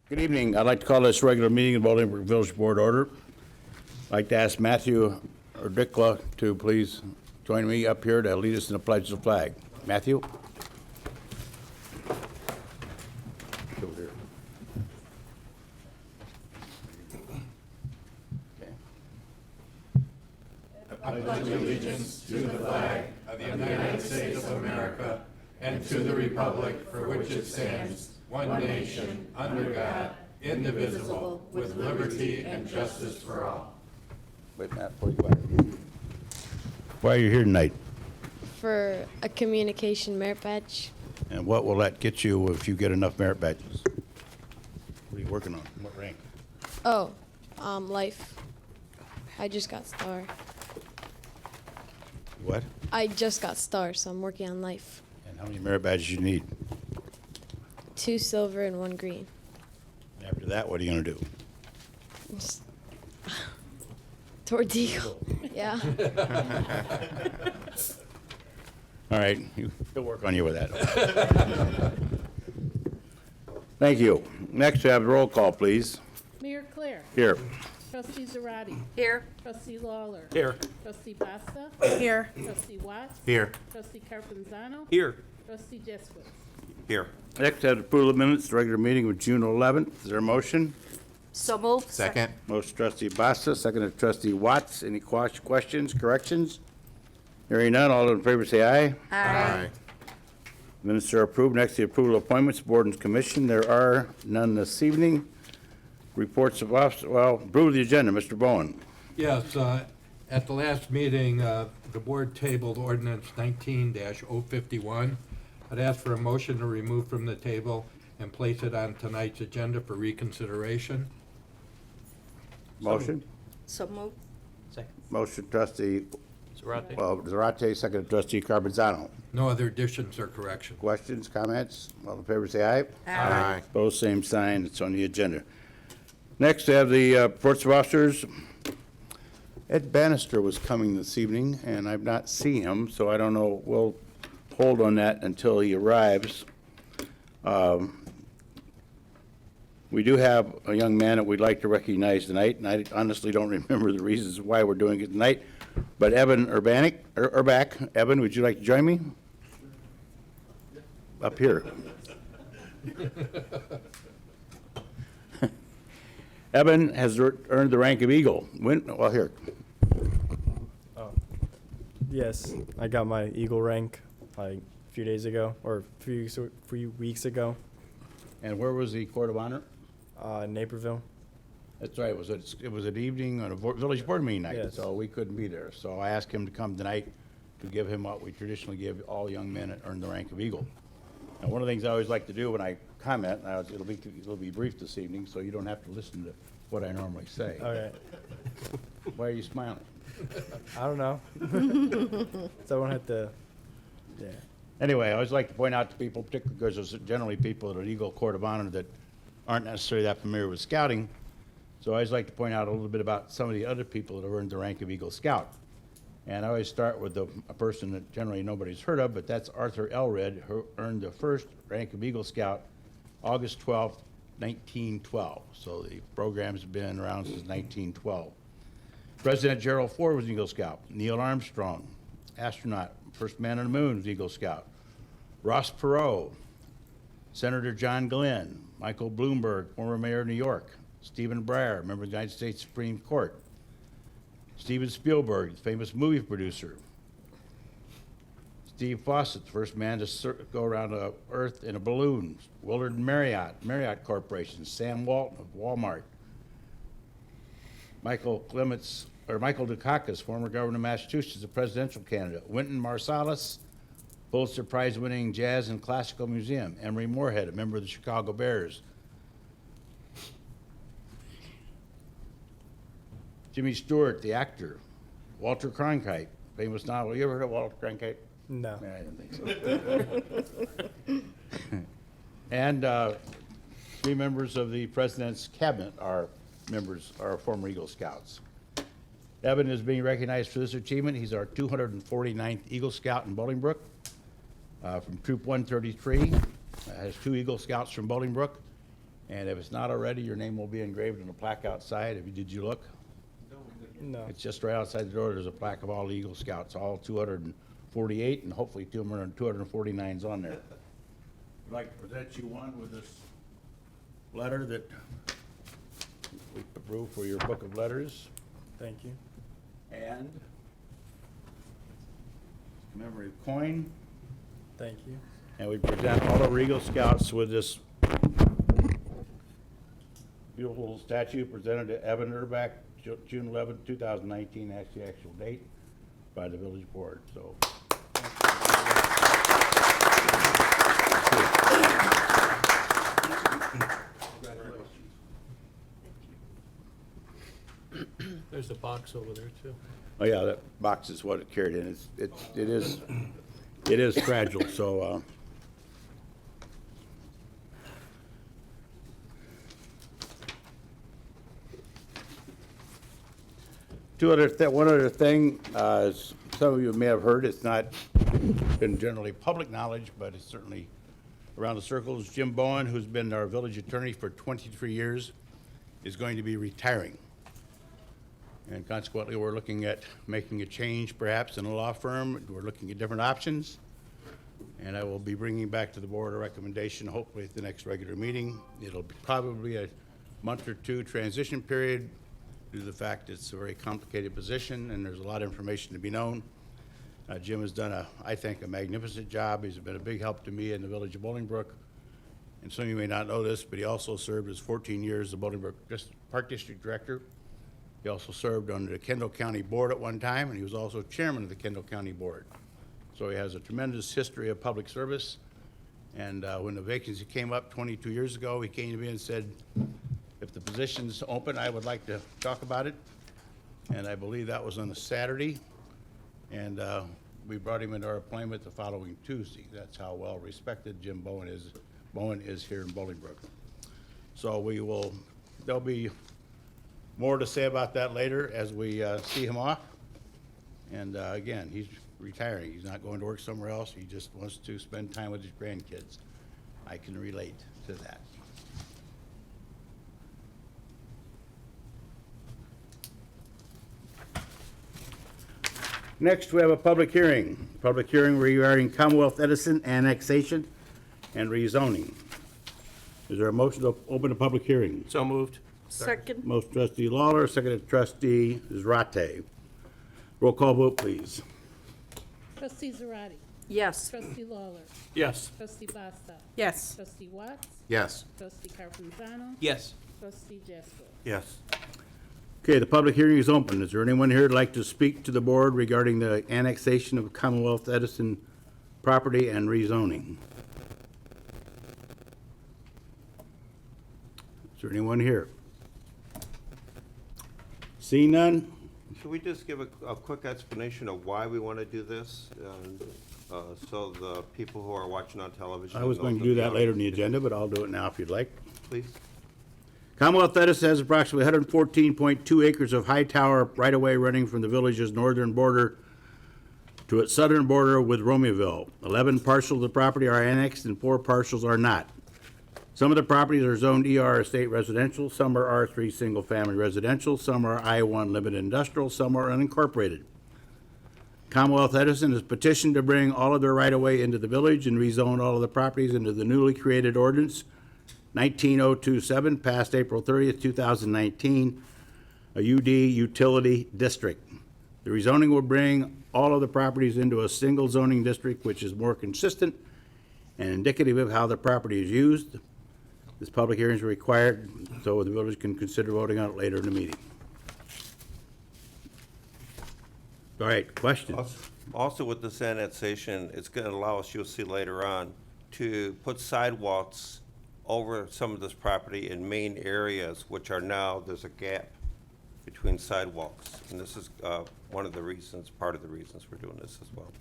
Good evening. I'd like to call this regular meeting of Bolingbrook Village Board order. I'd like to ask Matthew or Dicla to please join me up here to lead us in the pledge of the flag. Matthew? Over here. Okay. Wait, Matt, before you go ahead. Why are you here tonight? For a communication merit badge. And what will that get you if you get enough merit badges? What are you working on? What rank? Oh, life. I just got star. What? I just got star, so I'm working on life. And how many merit badges you need? 2 silver and 1 green. After that, what are you going to do? Just toward eagle. Yeah. All right, he'll work on you with that. Thank you. Next, we have the roll call, please. Mayor Claire. Here. Trustee Zarate. Here. Trustee Lawler. Here. Trustee Basta. Here. Trustee Watts. Here. Trustee Carpenzano. Here. Trustee Jesquith. Here. Next, we have the approval of minutes, the regular meeting of June 11th. Is there a motion? So moved. Second. Motion trustee Basta, second to trustee Watts. Any questions, corrections? Hearing none, all in favor say aye. Aye. Minutes are approved. Next, the approval of appointments, board and commission. There are none this evening. Reports of office, well, approve the agenda, Mr. Bowen. Yes, at the last meeting, the board tabled ordinance 19-051. I'd ask for a motion to remove from the table and place it on tonight's agenda for reconsideration. Motion? So moved. Second. Motion trustee, Zarate. Zarate, second to trustee Carbonzano. No other additions or corrections. Questions, comments? All in favor say aye. Aye. Opposed, same sign. It's on the agenda. Next, we have the reports of officers. Ed Bannister was coming this evening, and I've not seen him, so I don't know. We'll hold on that until he arrives. We do have a young man that we'd like to recognize tonight, and I honestly don't remember the reasons why we're doing it tonight. But Evan Urbach, Evan, would you like to join me? Up here. Evan has earned the rank of Eagle. Well, here. Yes, I got my Eagle rank like a few days ago, or a few weeks ago. And where was the Court of Honor? Naperville. That's right, it was an evening on a village board meeting night, Yes. so we couldn't be there. So I asked him to come tonight to give him what we traditionally give all young men that earn the rank of Eagle. And one of the things I always like to do when I comment, it'll be brief this evening, so you don't have to listen to what I normally say. Okay. Why are you smiling? I don't know. Someone had to. Yeah. Anyway, I always like to point out to people, particularly because there's generally people at an Eagle Court of Honor that aren't necessarily that familiar with scouting. So I always like to point out a little bit about some of the other people that have earned the rank of Eagle Scout. And I always start with a person that generally nobody's heard of, but that's Arthur Elred, who earned the first rank of Eagle Scout August 12th, 1912. So the program's been around since 1912. President Gerald Ford was an Eagle Scout. Neil Armstrong, astronaut, first man on the moon, was Eagle Scout. Ross Perot, Senator John Glenn, Michael Bloomberg, former mayor of New York, Stephen Breyer, member of the United States Supreme Court, Steven Spielberg, famous movie producer, Steve Fawcett, the first man to go around the Earth in a balloon, Willard Marriott Corporation, Sam Walton of Walmart, Michael Dukakis, former governor of Massachusetts, a presidential candidate, Wynton Marsalis, Pulitzer Prize-winning Jazz and Classical Museum, Emery Moorhead, a member of the Chicago Bears, Jimmy Stewart, the actor, Walter Cronkite, famous novel. You ever heard of Walter Cronkite? No. Yeah, I didn't think so. And 3 members of the president's cabinet are former Eagle Scouts. Evan is being recognized for this achievement. He's our 249th Eagle Scout in Bolingbrook from Troop 133. Has 2 Eagle Scouts from Bolingbrook. And if it's not already, your name will be engraved on a plaque outside. Did you look? No. It's just right outside the door. There's a plaque of all Eagle Scouts, all 248, and hopefully 249's on there. I'd like to present you one with this letter that we approved for your book of letters. Thank you. And commemorative coin. Thank you. And we present all of our Eagle Scouts with this beautiful statue presented to Evan Urback, June 11, 2019, that's the actual date, by the village board, so. There's a box over there, too. Oh, yeah, that box is what it carried in. It is fragile, so, one other thing, as some of you may have heard, it's not been generally public knowledge, but it's certainly around the circles. Jim Bowen, who's been our village attorney for 23 years, is going to be retiring. And consequently, we're looking at making a change perhaps in a law firm. We're looking at different options. And I will be bringing back to the board a recommendation, hopefully at the next regular meeting. It'll be probably a month or two transition period due to the fact it's a very complicated position and there's a lot of information to be known. Jim has done I think, a magnificent job. He's been a big help to me in the village of Bolingbrook. And some of you may not know this, but he also served as 14 years the Bolingbrook Park District Director. He also served on the Kendall County Board at one time, and he was also chairman of the Kendall County Board. So he has a tremendous history of public service. And when the vacancy came up 22 years ago, he came to me and said, if the position's open, I would like to talk about it. And I believe that was on a Saturday. And we brought him into our appointment the following Tuesday. That's how well respected Jim Bowen is here in Bolingbrook. So there'll be more to say about that later as we see him off. And again, he's retiring. He's not going to work somewhere else. He just wants to spend time with his grandkids. I can relate to that. Next, we have a public hearing. Public hearing regarding Commonwealth Edison annexation and rezoning. Is there a motion to open a public hearing? So moved. Second. Motion trustee Lawler, seconded trustee Zarate. Roll call vote, please. Trustee Zarate. Yes. Trustee Lawler. Yes. Trustee Basta. Yes. Trustee Watts. Yes. Trustee Carpenzano. Yes. Trustee Jessup. Yes. Okay, the public hearing is open. Is there anyone here who'd like to speak to the board regarding the annexation of Commonwealth Edison property and rezoning? Is there anyone here? Seeing none? Should we just give a quick explanation of why we want to do this? So the people who are watching on television. I was going to do that later in the agenda, but I'll do it now if you'd like. Please. Commonwealth Edison has approximately 114.2 acres of high tower right-of-way running from the village's northern border to its southern border with Romeoville. 11 parcels of the property are annexed and 4 parcels are not. Some of the properties are zoned ER estate residential, some are R3 single-family residential, some are I1 limited industrial, some are unincorporated. Commonwealth Edison has petitioned to bring all of their right-of-way into the village and rezone all of the properties into the newly created ordinance 19027, passed April 30th, 2019, a UD utility district. The rezoning will bring all of the properties into a single zoning district, which is more consistent and indicative of how the property is used. This public hearing is required, so the village can consider voting on it later in the meeting. All right, questions? Also with this annexation, it's going to allow us, you'll see later on, to put sidewalks over some of this property in main areas, which are now, there's a gap between sidewalks. And this is one of the reasons, part of the reasons we're doing this as well.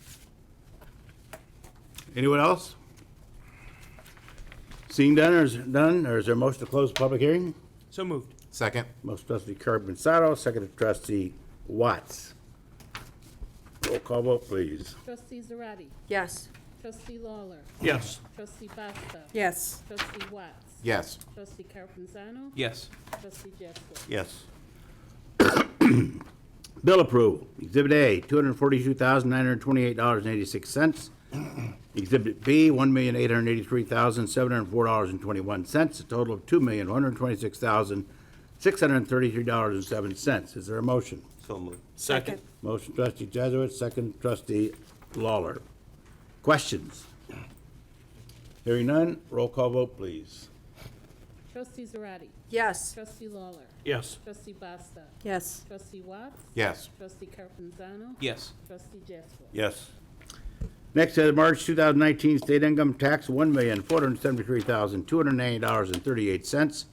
Anyone else? Seeing done, or is there a motion to close the public hearing? So moved. Second. Motion trustee Carpenzano, second trustee Watts. Roll call vote, please. Trustee Zarate. Yes. Trustee Lawler. Yes. Trustee Basta. Yes. Trustee Watts. Yes. Trustee Carpenzano? Yes. Trustee Jesselwood? Yes. Bill approval. Exhibit A, $242,928.86. Exhibit B, $1,883,704.21, a total of $2,126,633.07. Is there a motion? So moved. Second. Motion trustee Jesuit, second trustee Lawler. Questions? Hearing none, roll call vote, please. Trustee Zarate? Yes. Trustee Lawler? Yes. Trustee Basta? Yes. Trustee Watts? Yes. Trustee Carpenzano? Yes. Trustee Jesselwood? Yes. Next, March 2019 state income tax, $1,473,290.38,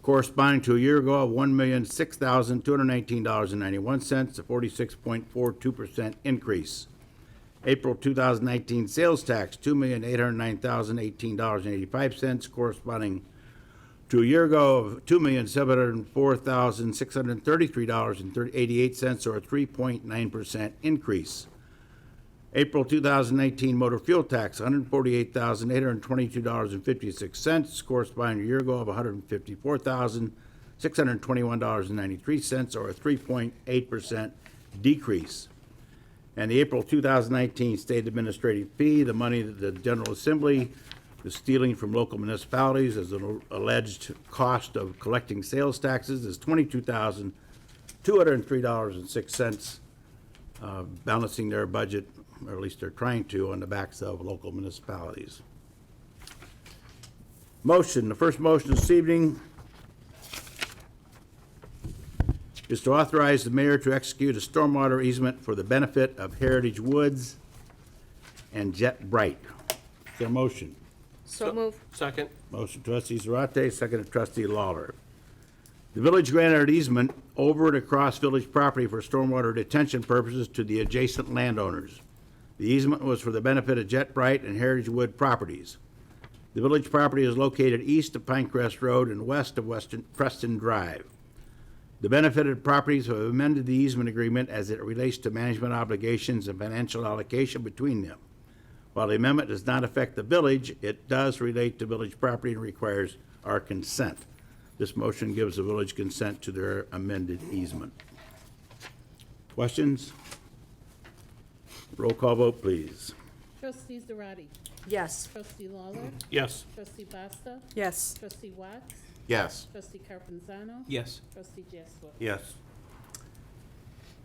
corresponding to a year ago of $1,006,219.91, a 46.42% increase. April 2019 sales tax, $2,809,018.85, corresponding to a year ago of $2,704,633.88, or a 3.9% increase. April 2019 motor fuel tax, $148,822.56, corresponding to a year ago of $154,621.93, or a 3.8% decrease. And the April 2019 state administrative fee, the money that the General Assembly is stealing from local municipalities as an alleged cost of collecting sales taxes, is $22,203.06, balancing their budget, or at least they're trying to, on the backs of local municipalities. Motion, the first motion this evening is to authorize the mayor to execute a stormwater easement for the benefit of Heritage Woods and Jet Bright. Is there a motion? So move. Second. Motion trustee Zarate, second trustee Lawler. The village granted an easement over and across village property for stormwater detention purposes to the adjacent landowners. The easement was for the benefit of Jet Bright and Heritage Wood properties. The village property is located east of Pinecrest Road and west of Preston Drive. The benefited properties have amended the easement agreement as it relates to management obligations and financial allocation between them. While the amendment does not affect the village, it does relate to village property and requires our consent. This motion gives the village consent to their amended easement. Questions? Roll call vote, please. Trustee Zarate? Yes. Trustee Lawler? Yes. Trustee Basta? Yes. Trustee Watts? Yes. Trustee Carpenzano? Yes. Trustee Jesselwood? Yes.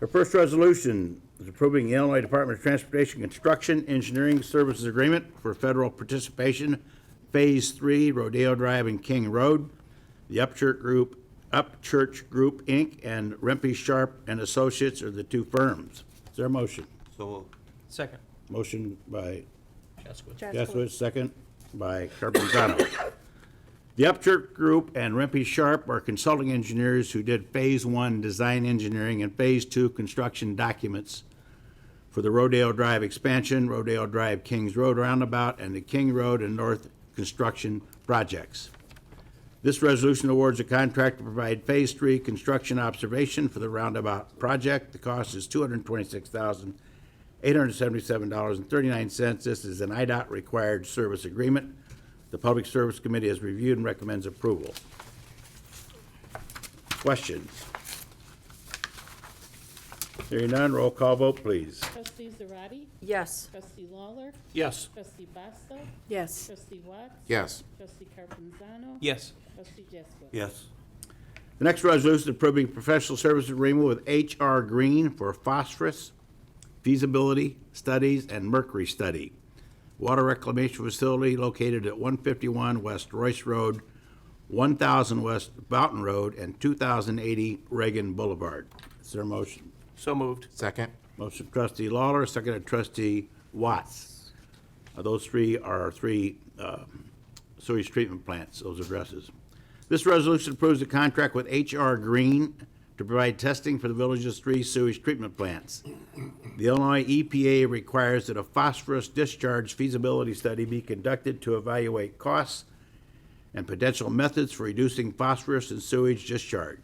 Our first resolution is approving the Illinois Department of Transportation Construction Engineering Services Agreement for federal participation, Phase 3, Rodeo Drive and King Road. The Upchurch Group, Inc., and Rempe Sharp and Associates are the two firms. Is there a motion? So moved. Second. Motion by Jesselwood. Jessuit, second by Carpenzano. The Upchurch Group and Rempe Sharp are consulting engineers who did Phase 1 design engineering and Phase 2 construction documents for the Rodeo Drive expansion, Rodeo Drive Kings Road roundabout, and the King Road and North construction projects. This resolution awards a contract to provide Phase 3 construction observation for the roundabout project. The cost is $226,877.39. This is an IDOT required service agreement. The Public Service Committee has reviewed and recommends approval. Questions? Hearing none, roll call vote, please. Trustee Zarate? Yes. Trustee Lawler? Yes. Trustee Basta? Yes. Trustee Watts? Yes. Trustee Carpenzano? Yes. Trustee Jesselwood? Yes. The next resolution is approving professional service agreement with H.R. Green for phosphorus feasibility studies and mercury study. Water reclamation facility located at 151 West Royce Road, 1000 West Boughton Road, and 2080 Reagan Boulevard. Is there a motion? So moved. Second. Motion trustee Lawler, second trustee Watts. Those three are sewage treatment plants, those addresses. This resolution approves the contract with H.R. Green to provide testing for the village's 3 sewage treatment plants. The Illinois EPA requires that a phosphorus discharge feasibility study be conducted to evaluate costs and potential methods for reducing phosphorus in sewage discharge.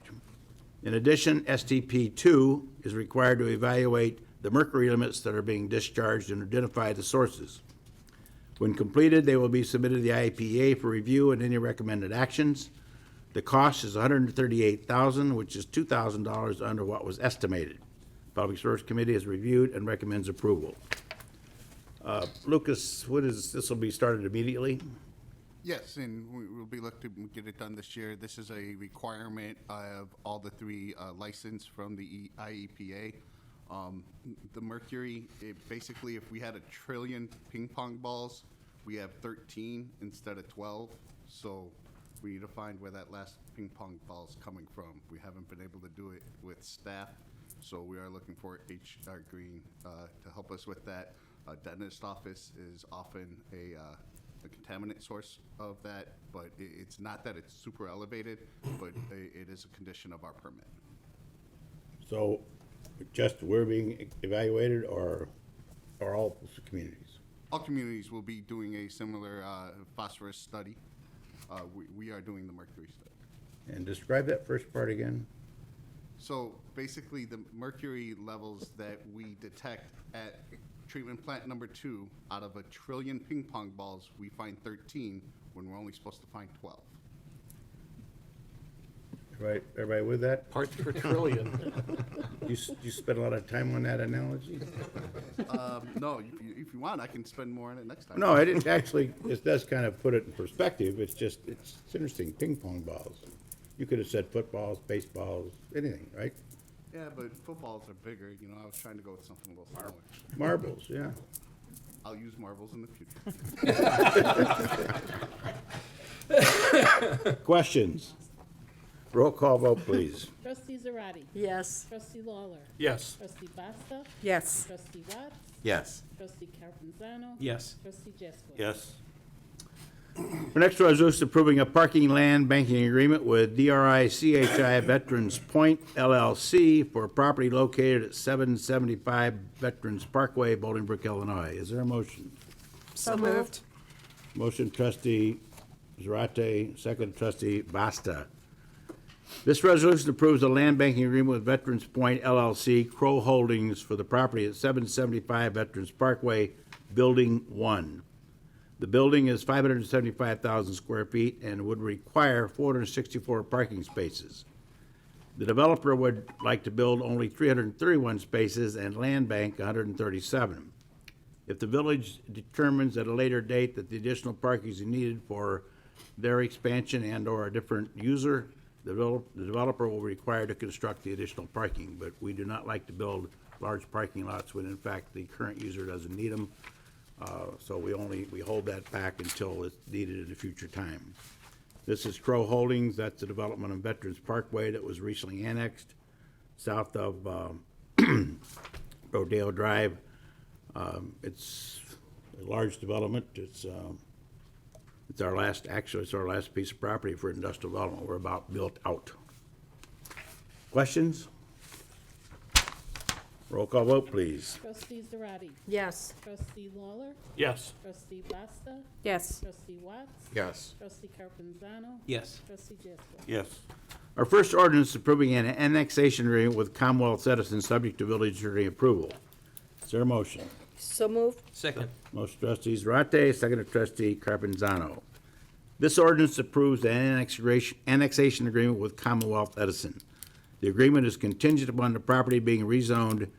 In addition, STP2 is required to evaluate the mercury limits that are being discharged and identify the sources. When completed, they will be submitted to the IEPA for review and any recommended actions. The cost is $138,000, which is $2,000 under what was estimated. Public Service Committee has reviewed and recommends approval. Lucas, this will be started immediately? Yes, and we'll be looking to get it done this year. This is a requirement of all the three license from the IEPA. The mercury, basically, if we had 1 trillion ping pong balls, we have 13 instead of 12. So we need to find where that last ping pong ball is coming from. We haven't been able to do it with staff, so we are looking for HR Green to help us with that. Dentist office is often a contaminant source of that, but it's not that it's super elevated, but it is a condition of our permit. So just we're being evaluated or all communities? All communities will be doing a similar phosphorus study. We are doing the mercury study. And describe that first part again. So basically, the mercury levels that we detect at treatment plant number 2, out of 1 trillion ping pong balls, we find 13 when we're only supposed to find 12. Right, everybody with that? Parts per trillion. You spent a lot of time on that analogy? No, if you want, I can spend more on it next time. No, I didn't actually, it does kind of put it in perspective. It's just, it's interesting, ping pong balls. You could have said footballs, baseballs, anything, right? Yeah, but footballs are bigger. You know, I was trying to go with something a little smaller. Marbles, yeah. I'll use marbles in the future. Questions? Roll call vote, please. Trustee Zarate. Yes. Trustee Lawler. Yes. Trustee Basta. Yes. Trustee Watts. Yes. Trustee Carpenzano. Yes. Trustee Jaskowitz. Yes. The next resolution approving a parking land banking agreement with DRI CHI Veterans Point LLC for property located at 775 Veterans Parkway, Bolingbrook, Illinois. Is there a motion? So moved. Motion trustee Zarate, second trustee Basta. This resolution approves a land banking agreement with Veterans Point LLC, Crow Holdings, for the property at 775 Veterans Parkway, Building 1. The building is 575,000 square feet and would require 464 parking spaces. The developer would like to build only 331 spaces and land bank 137. If the village determines at a later date that the additional parking is needed for their expansion and/or a different user, the developer will be required to construct the additional parking, but we do not like to build large parking lots when in fact the current user doesn't need them. So we hold that back until it's needed at a future time. This is Crow Holdings. That's the development on Veterans Parkway that was recently annexed south of Rodeo Drive. It's a large development. It's our last piece of property for industrial development. We're about built out. Questions? Roll call vote, please. Trustee Zarate. Yes. Trustee Lawler. Yes. Trustee Basta. Yes. Trustee Watts. Yes. Trustee Carpenzano. Yes. Trustee Jaskowitz. Yes. Our first ordinance approving an annexation agreement with Commonwealth Edison, subject to village attorney approval. Is there a motion? So moved. Second. Motion trustees Zarate, second trustee Carpenzano. This ordinance approves an annexation agreement with Commonwealth Edison. The agreement is contingent upon the property being rezoned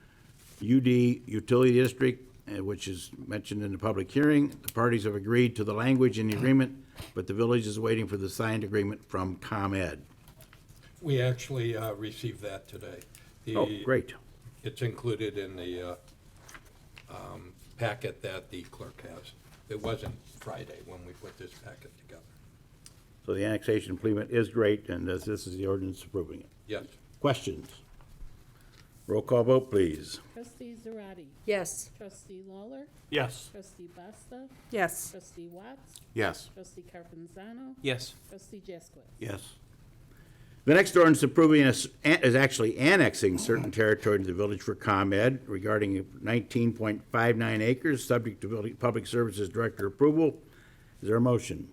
UD Utility District, which is mentioned in the public hearing. The parties have agreed to the language in the agreement, but the village is waiting for the signed agreement from ComEd. We actually received that today. Oh, great. It's included in the packet that the clerk has. It wasn't Friday when we put this packet together. So the annexation agreement is great, and this is the ordinance approving it. Yes. Questions? Roll call vote, please. Trustee Zarate. Yes. Trustee Lawler. Yes. Trustee Basta. Yes. Trustee Watts. Yes. Trustee Carpenzano. Yes. Trustee Jaskowitz. Yes. The next ordinance approving is actually annexing certain territory to the village for ComEd regarding 19.59 acres, subject to Public Services Director approval. Is there a motion?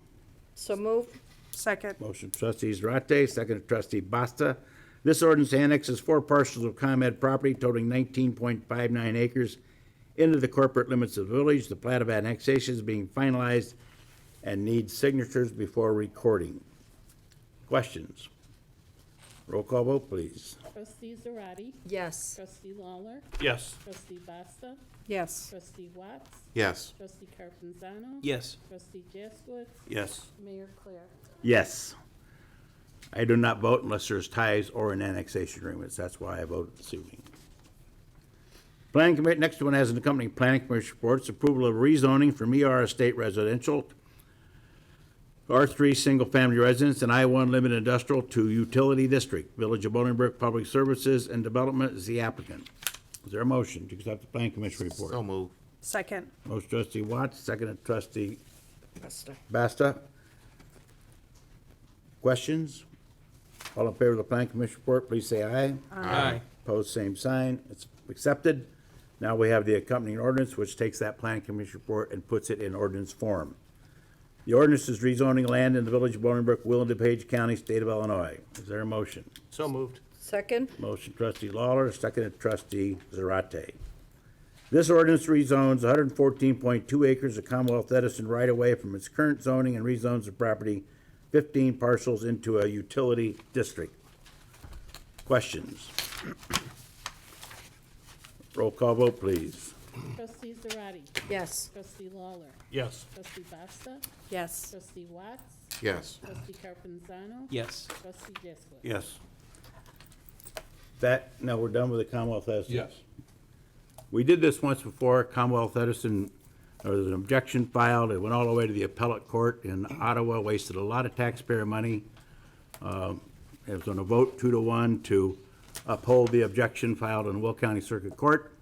So moved. Second. Motion trustees Zarate, second trustee Basta. This ordinance annexes 4 parcels of ComEd property totaling 19.59 acres into the corporate limits of the village. The plat of annexation is being finalized and needs signatures before recording. Questions? Roll call vote, please. Trustee Zarate. Yes. Trustee Lawler. Yes. Trustee Basta. Yes. Trustee Watts. Yes. Trustee Carpenzano. Yes. Trustee Jaskowitz. Yes. Mayor Claire. Yes. I do not vote unless there's ties or an annexation agreements. That's why I voted this evening. Planning Committee, next one has an accompanying Planning Commission reports, approval of rezoning from ER Estate Residential, R3 Single Family Residence, and I1 Limited Industrial to Utility District. Village of Bolingbrook Public Services and Development is the applicant. Is there a motion to accept the Planning Commission report? So move. Second. Motion trustee Watts, seconded trustee Basta. Basta. Questions? All in favor of the Planning Commission report, please say aye. Aye. Opposed, same sign. It's accepted. Now we have the accompanying ordinance, which takes that Planning Commission report and puts it in ordinance form. The ordinance is rezoning land in the village of Bolingbrook, Will and DuPage County, state of Illinois. Is there a motion? So moved. Second. Motion trustee Lawler, seconded trustee Zarate. This ordinance rezones 114.2 acres of Commonwealth Edison right-of-way from its current zoning and rezones the property 15 parcels into a utility district. Questions? Roll call vote, please. Trustee Zarate. Yes. Trustee Lawler. Yes. Trustee Basta. Yes. Trustee Watts. Yes. Trustee Carpenzano. Yes. Trustee Jaskowitz. Yes. That, now we're done with the Commonwealth Edison. Yes. We did this once before, Commonwealth Edison, there was an objection filed, it went all the way to the appellate court in Ottawa, wasted a lot of taxpayer money. It was on a vote 2-1 to uphold the objection filed in Will County Circuit Court.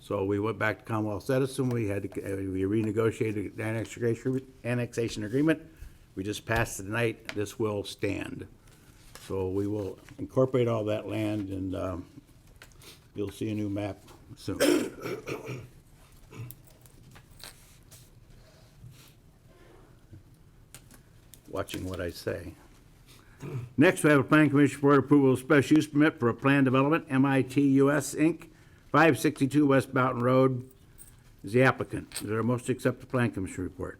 So we went back to Commonwealth Edison, we renegotiated the annexation agreement. We just passed it tonight, this will stand. So we will incorporate all that land and you'll see a new map soon. Watching what I say. Next, we have a planning commission for approval of special use permit for a planned development, MIT US Inc., 562 West Mountain Road, is the applicant. Is there a motion to accept the planning commission report?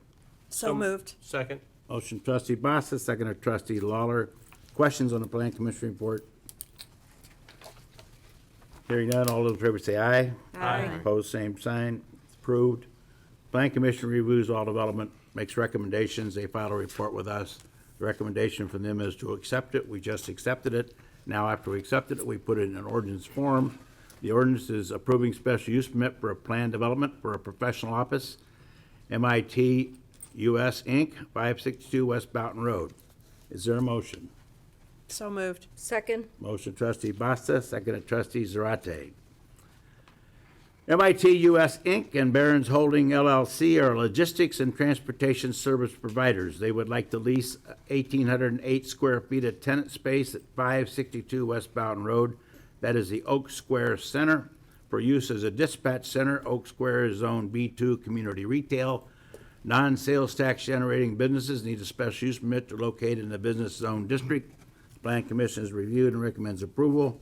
So moved. Second. Motion trustee Bassa, second of trustee Lawler. Questions on the planning commission report? Hearing none, all those in favor say aye. Aye. Opposed, same sign. It's approved. Planning commission reviews all development, makes recommendations. They file a report with us. The recommendation from them is to accept it. We just accepted it. Now, after we accepted it, we put it in an ordinance form. The ordinance is approving special use permit for a planned development for a professional office, MIT US Inc., 562 West Mountain Road. Is there a motion? So moved. Second. Motion trustee Basta, second of trustee Zarate. MIT US Inc. and Barron's Holding LLC are logistics and transportation service providers. They would like to lease 1,808 square feet of tenant space at 562 West Mountain Road. That is the Oak Square Center for use as a dispatch center. Oak Square is Zone B2 Community Retail. Non-sales tax generating businesses need a special use permit to locate in the business zone district. Plan Commission has reviewed and recommends approval.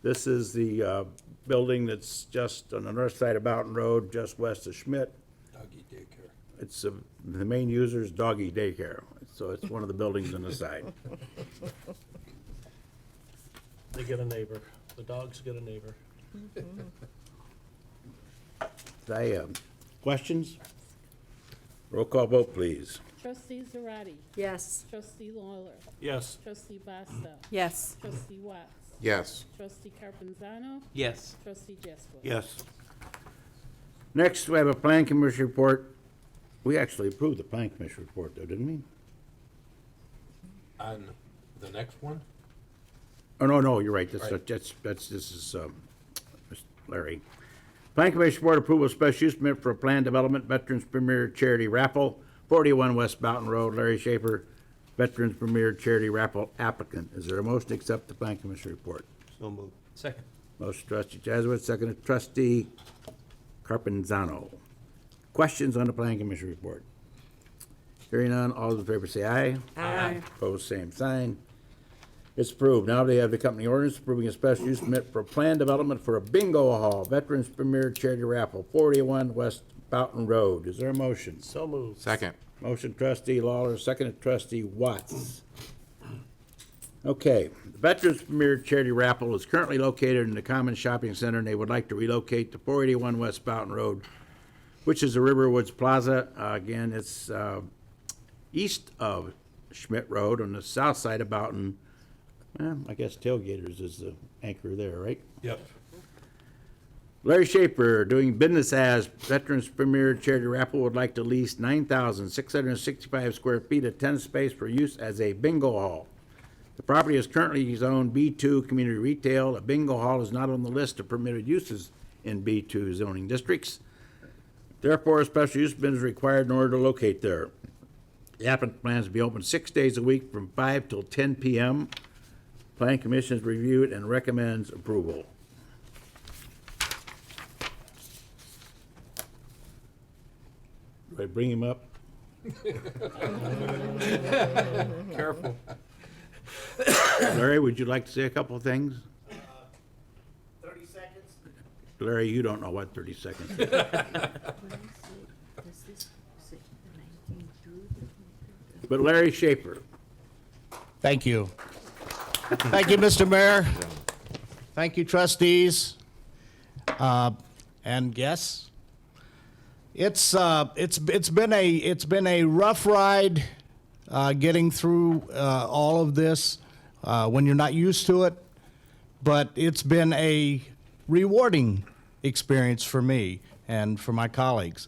This is the building that's just on the north side of Mountain Road, just west of Schmidt. Doggy daycare. It's, the main user is Doggy Daycare, so it's one of the buildings on the side. They get a neighbor. The dogs get a neighbor. Questions? Roll call vote, please. Trustee Zarate. Yes. Trustee Lawler. Yes. Trustee Basta. Yes. Trustee Watts. Yes. Trustee Carpenzano. Yes. Trustee Jaskowitz. Yes. Next, we have a plan commission report. We actually approved the plan commission report, though, didn't we? On the next one? Oh, no, you're right. Right. This is Larry. Plan Commission Board approval of special use permit for a planned development Veterans Premier Charity Raffle, 41 West Mountain Road, Larry Schaefer, Veterans Premier Charity Raffle applicant. Is there a motion to accept the Plan Commission report? So moved. Second. Motion trustee Jesuit, second trustee Carpenzano. Questions on the Plan Commission report? Hearing none, all those in favor say aye. Aye. Opposed, same sign. It's approved. Now they have the company ordinance approving a special use permit for planned development for a bingo hall, Veterans Premier Charity Raffle, 41 West Boughton Road. Is there a motion? So moved. Second. Motion trustee Lawler, second trustee Watts. Okay, the Veterans Premier Charity Raffle is currently located in the Common Shopping Center, and they would like to relocate to 481 West Boughton Road, which is the Riverwoods Plaza. Again, it's east of Schmidt Road on the south side of Boughton. I guess Tailgaters is the anchor there, right? Yep. Larry Schaefer, doing business as Veterans Premier Charity Raffle, would like to lease 9,665 square feet of tenant space for use as a bingo hall. The property is currently zoned B2 Community Retail. A bingo hall is not on the list of permitted uses in B2 zoning districts. Therefore, a special use permit is required in order to locate there. The applicant plans to be open 6 days a week from 5 till 10 p.m. Planning Commission has reviewed and recommends approval. Do I bring him up? Careful. Larry, would you like to say a couple of things? 30 seconds? Larry, you don't know what 30 seconds is. But Larry Schaefer. Thank you. Thank you, Mr. Mayor. Thank you, trustees. And guests. It's been a rough ride getting through all of this when you're not used to it, but it's been a rewarding experience for me and for my colleagues.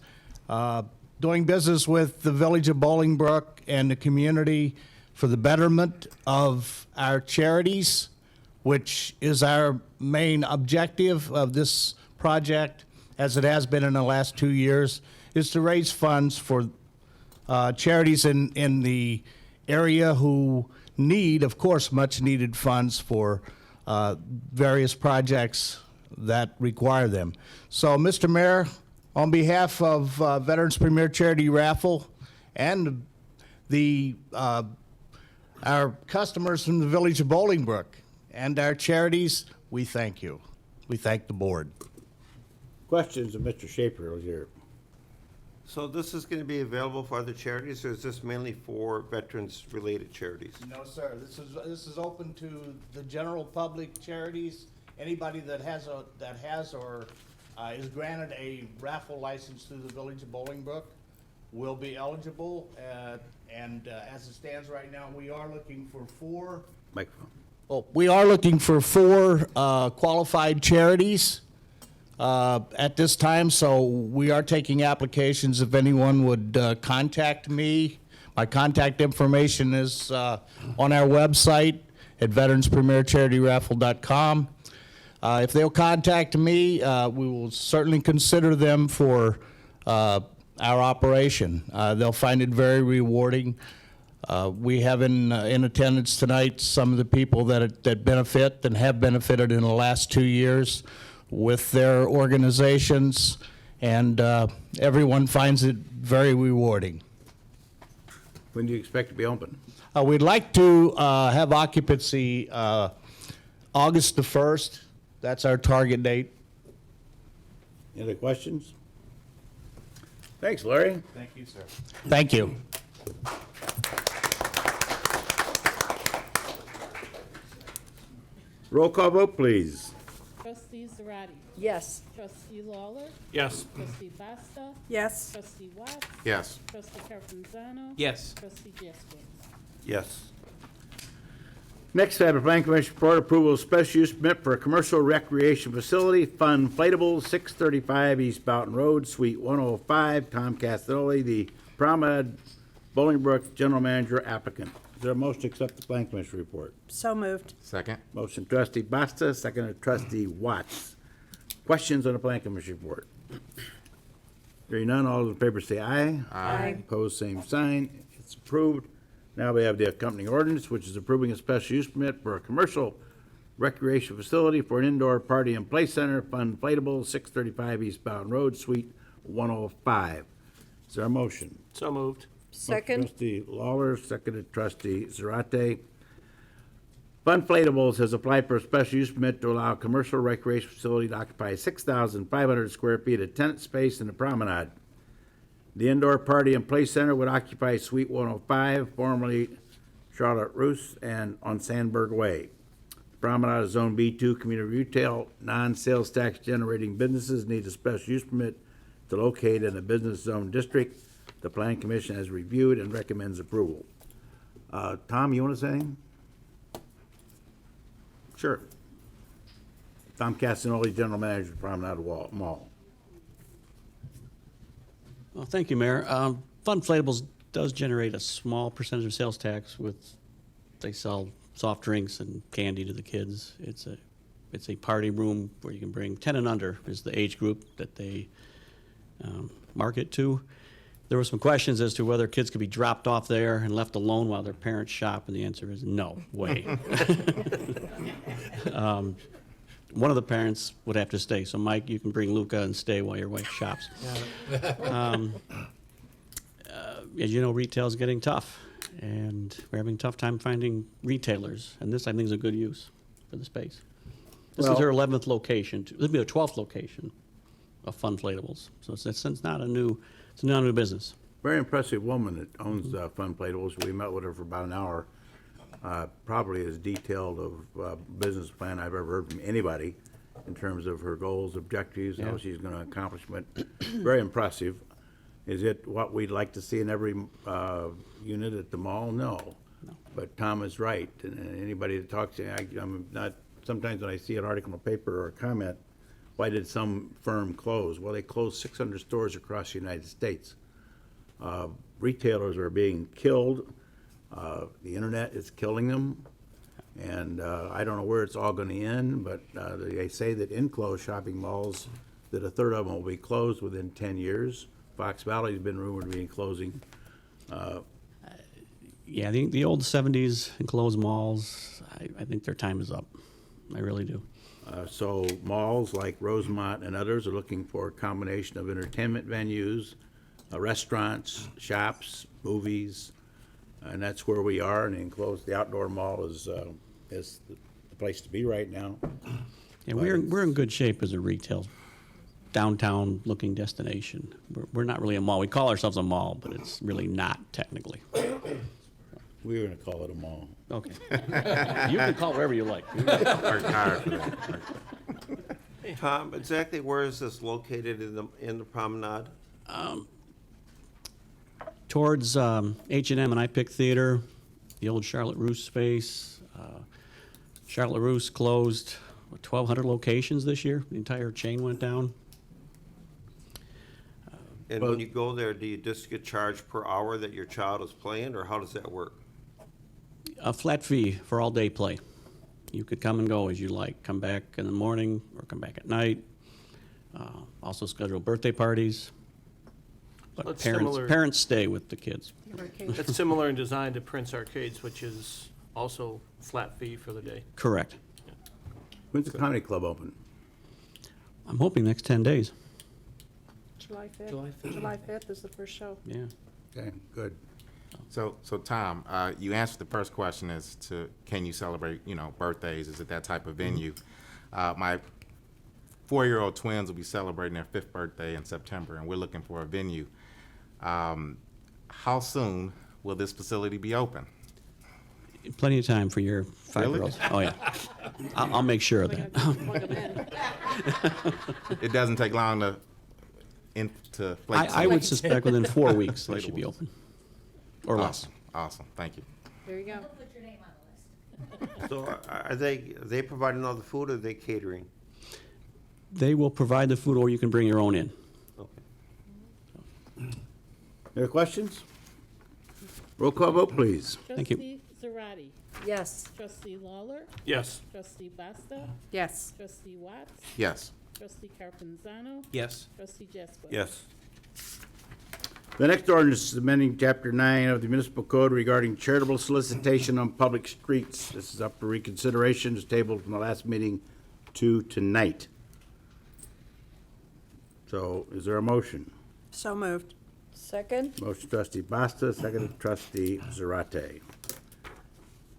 Doing business with the village of Bolingbrook and the community for the betterment of our charities, which is our main objective of this project, as it has been in the last 2 years, is to raise funds for charities in the area who need, of course, much needed funds for various projects that require them. So, Mr. Mayor, on behalf of Veterans Premier Charity Raffle and our customers from the village of Bolingbrook and our charities, we thank you. We thank the board. Questions of Mr. Schaefer was here. So this is going to be available for other charities, or is this mainly for veterans-related charities? No, sir. This is open to the general public, charities, anybody that has or is granted a raffle license through the village of Bolingbrook will be eligible. And as it stands right now, we are looking for four. Microphone. Oh, we are looking for four qualified charities at this time, so we are taking applications. If anyone would contact me, my contact information is on our website at veteranspremiercharityraffle.com. If they'll contact me, we will certainly consider them for our operation. They'll find it very rewarding. We have in attendance tonight some of the people that benefit and have benefited in the last 2 years with their organizations, and everyone finds it very rewarding. When do you expect to be open? We'd like to have occupancy August the 1st. That's our target date. Any other questions? Thanks, Larry. Thank you, sir. Thank you. Roll call vote, please. Trustee Zarate. Yes. Trustee Lawler. Yes. Trustee Basta. Yes. Trustee Watts. Yes. Trustee Carpenzano. Yes. Trustee Jaskowitz. Yes. Next, I have a Planning Commission report approval of special use permit for a commercial recreation facility, Fun Inflatable, 635 East Boughton Road, Suite 105, Tom Castelli, the Promenade Bolingbrook General Manager applicant. Is there a motion to accept the Planning Commission report? So moved. Second. Motion trustee Basta, second trustee Watts. Questions on the Planning Commission report? Hearing none, all those in favor say aye. Aye. Opposed, same sign. It's approved. Now we have the accompanying ordinance, which is approving a special use permit for a commercial recreation facility for an indoor party and play center, Fun Inflatable, 635 East Boughton Road, Suite 105. Is there a motion? So moved. Second. Trustee Lawler, seconded trustee Zarate. Funflatables has applied for a special use permit to allow a commercial recreation facility to occupy 6,500 square feet of tenant space in the promenade. The indoor party and play center would occupy Suite 105, formerly Charlotte Russe, and on Sandberg Way. Promenade is Zone B2, community retail, non-sales tax generating businesses need a special use permit to locate in a business zone district. The Planning Commission has reviewed and recommends approval. Tom, you want to say anything? Sure. Tom Castanoli, General Manager of Promenade Mall. Well, thank you, Mayor. Funflatables does generate a small percentage of sales tax they sell soft drinks and candy to the kids. It's a party room where you can bring 10 and under is the age group that they market to. There were some questions as to whether kids could be dropped off there and left alone while their parents shop, and the answer is no way. One of the parents would have to stay. So, Mike, you can bring Luca and stay while your wife shops. As you know, retail is getting tough, and we're having a tough time finding retailers. And this, I think, is a good use for the space. This is their 11th location. This will be their 12th location of Funflatables. So it's not a new business. Very impressive woman that owns Funflatables. We met with her for about an hour. Probably as detailed of business plan I've ever heard from anybody in terms of her goals, objectives, how she's going to accomplish it. Very impressive. Is it what we'd like to see in every unit at the mall? No. But Tom is right. And anybody that talks to I'm not, sometimes when I see an article in the paper or a comment, why did some firm close? Well, they closed 600 stores across the United States. Retailers are being killed. The internet is killing them. And I don't know where it's all going to end, but they say that enclosed shopping malls, that a third of them will be closed within 10 years. Fox Valley's been rumored to be closing. Yeah, the old 70s enclosed malls, I think their time is up. I really do. So malls like Rosemont and others are looking for a combination of entertainment venues, restaurants, shops, movies, and that's where we are. And the outdoor mall is the place to be right now. Yeah, we're in good shape as a retail downtown-looking destination. We're not really a mall. We call ourselves a mall, but it's really not technically. We're going to call it a mall. Okay. You can call it wherever you like. Tom, exactly where is this located in the promenade? Towards H&M and iPick Theater, the old Charlotte Russe space. Charlotte Russe closed 1,200 locations this year. The entire chain went down. And when you go there, do you just get charged per hour that your child is playing, or how does that work? A flat fee for all-day play. You could come and go as you like. Come back in the morning or come back at night. Also schedule birthday parties. But Well, it's similar- parents stay with the kids. It's similar in design to Prince Arcades, which is also flat fee for the day. Correct. When's the comedy club open? I'm hoping next 10 days. July 5th. July 5th. July 5th is the first show. Yeah. Okay, good. So Tom, you answered the first question as to can you celebrate, birthdays? Is it that type of venue? My 4-year-old twins will be celebrating their 5th birthday in September, and we're looking for a venue. How soon will this facility be open? Plenty of time for your 5-year-olds. Oh, yeah. I'll make sure of that. Plug 'em in. It doesn't take long to flake I would suspect within 4 weeks they should be open. Or less. Awesome. Thank you. There you go. So are they providing all the food, or are they catering? They will provide the food, or you can bring your own in. Okay. Any questions? Roll call vote, please. Thank you. Trustee Zarate. Yes. Trustee Lawler. Yes. Trustee Basta. Yes. Trustee Watts. Yes. Trustee Carpenzano. Yes. Trustee Jesper. Yes. The next ordinance is amending Chapter 9 of the Municipal Code regarding charitable solicitation on public streets. This is up for reconsideration. It's tabled from the last meeting to tonight. So is there a motion? So moved. Second? Motion trustee Basta, second trustee Zarate.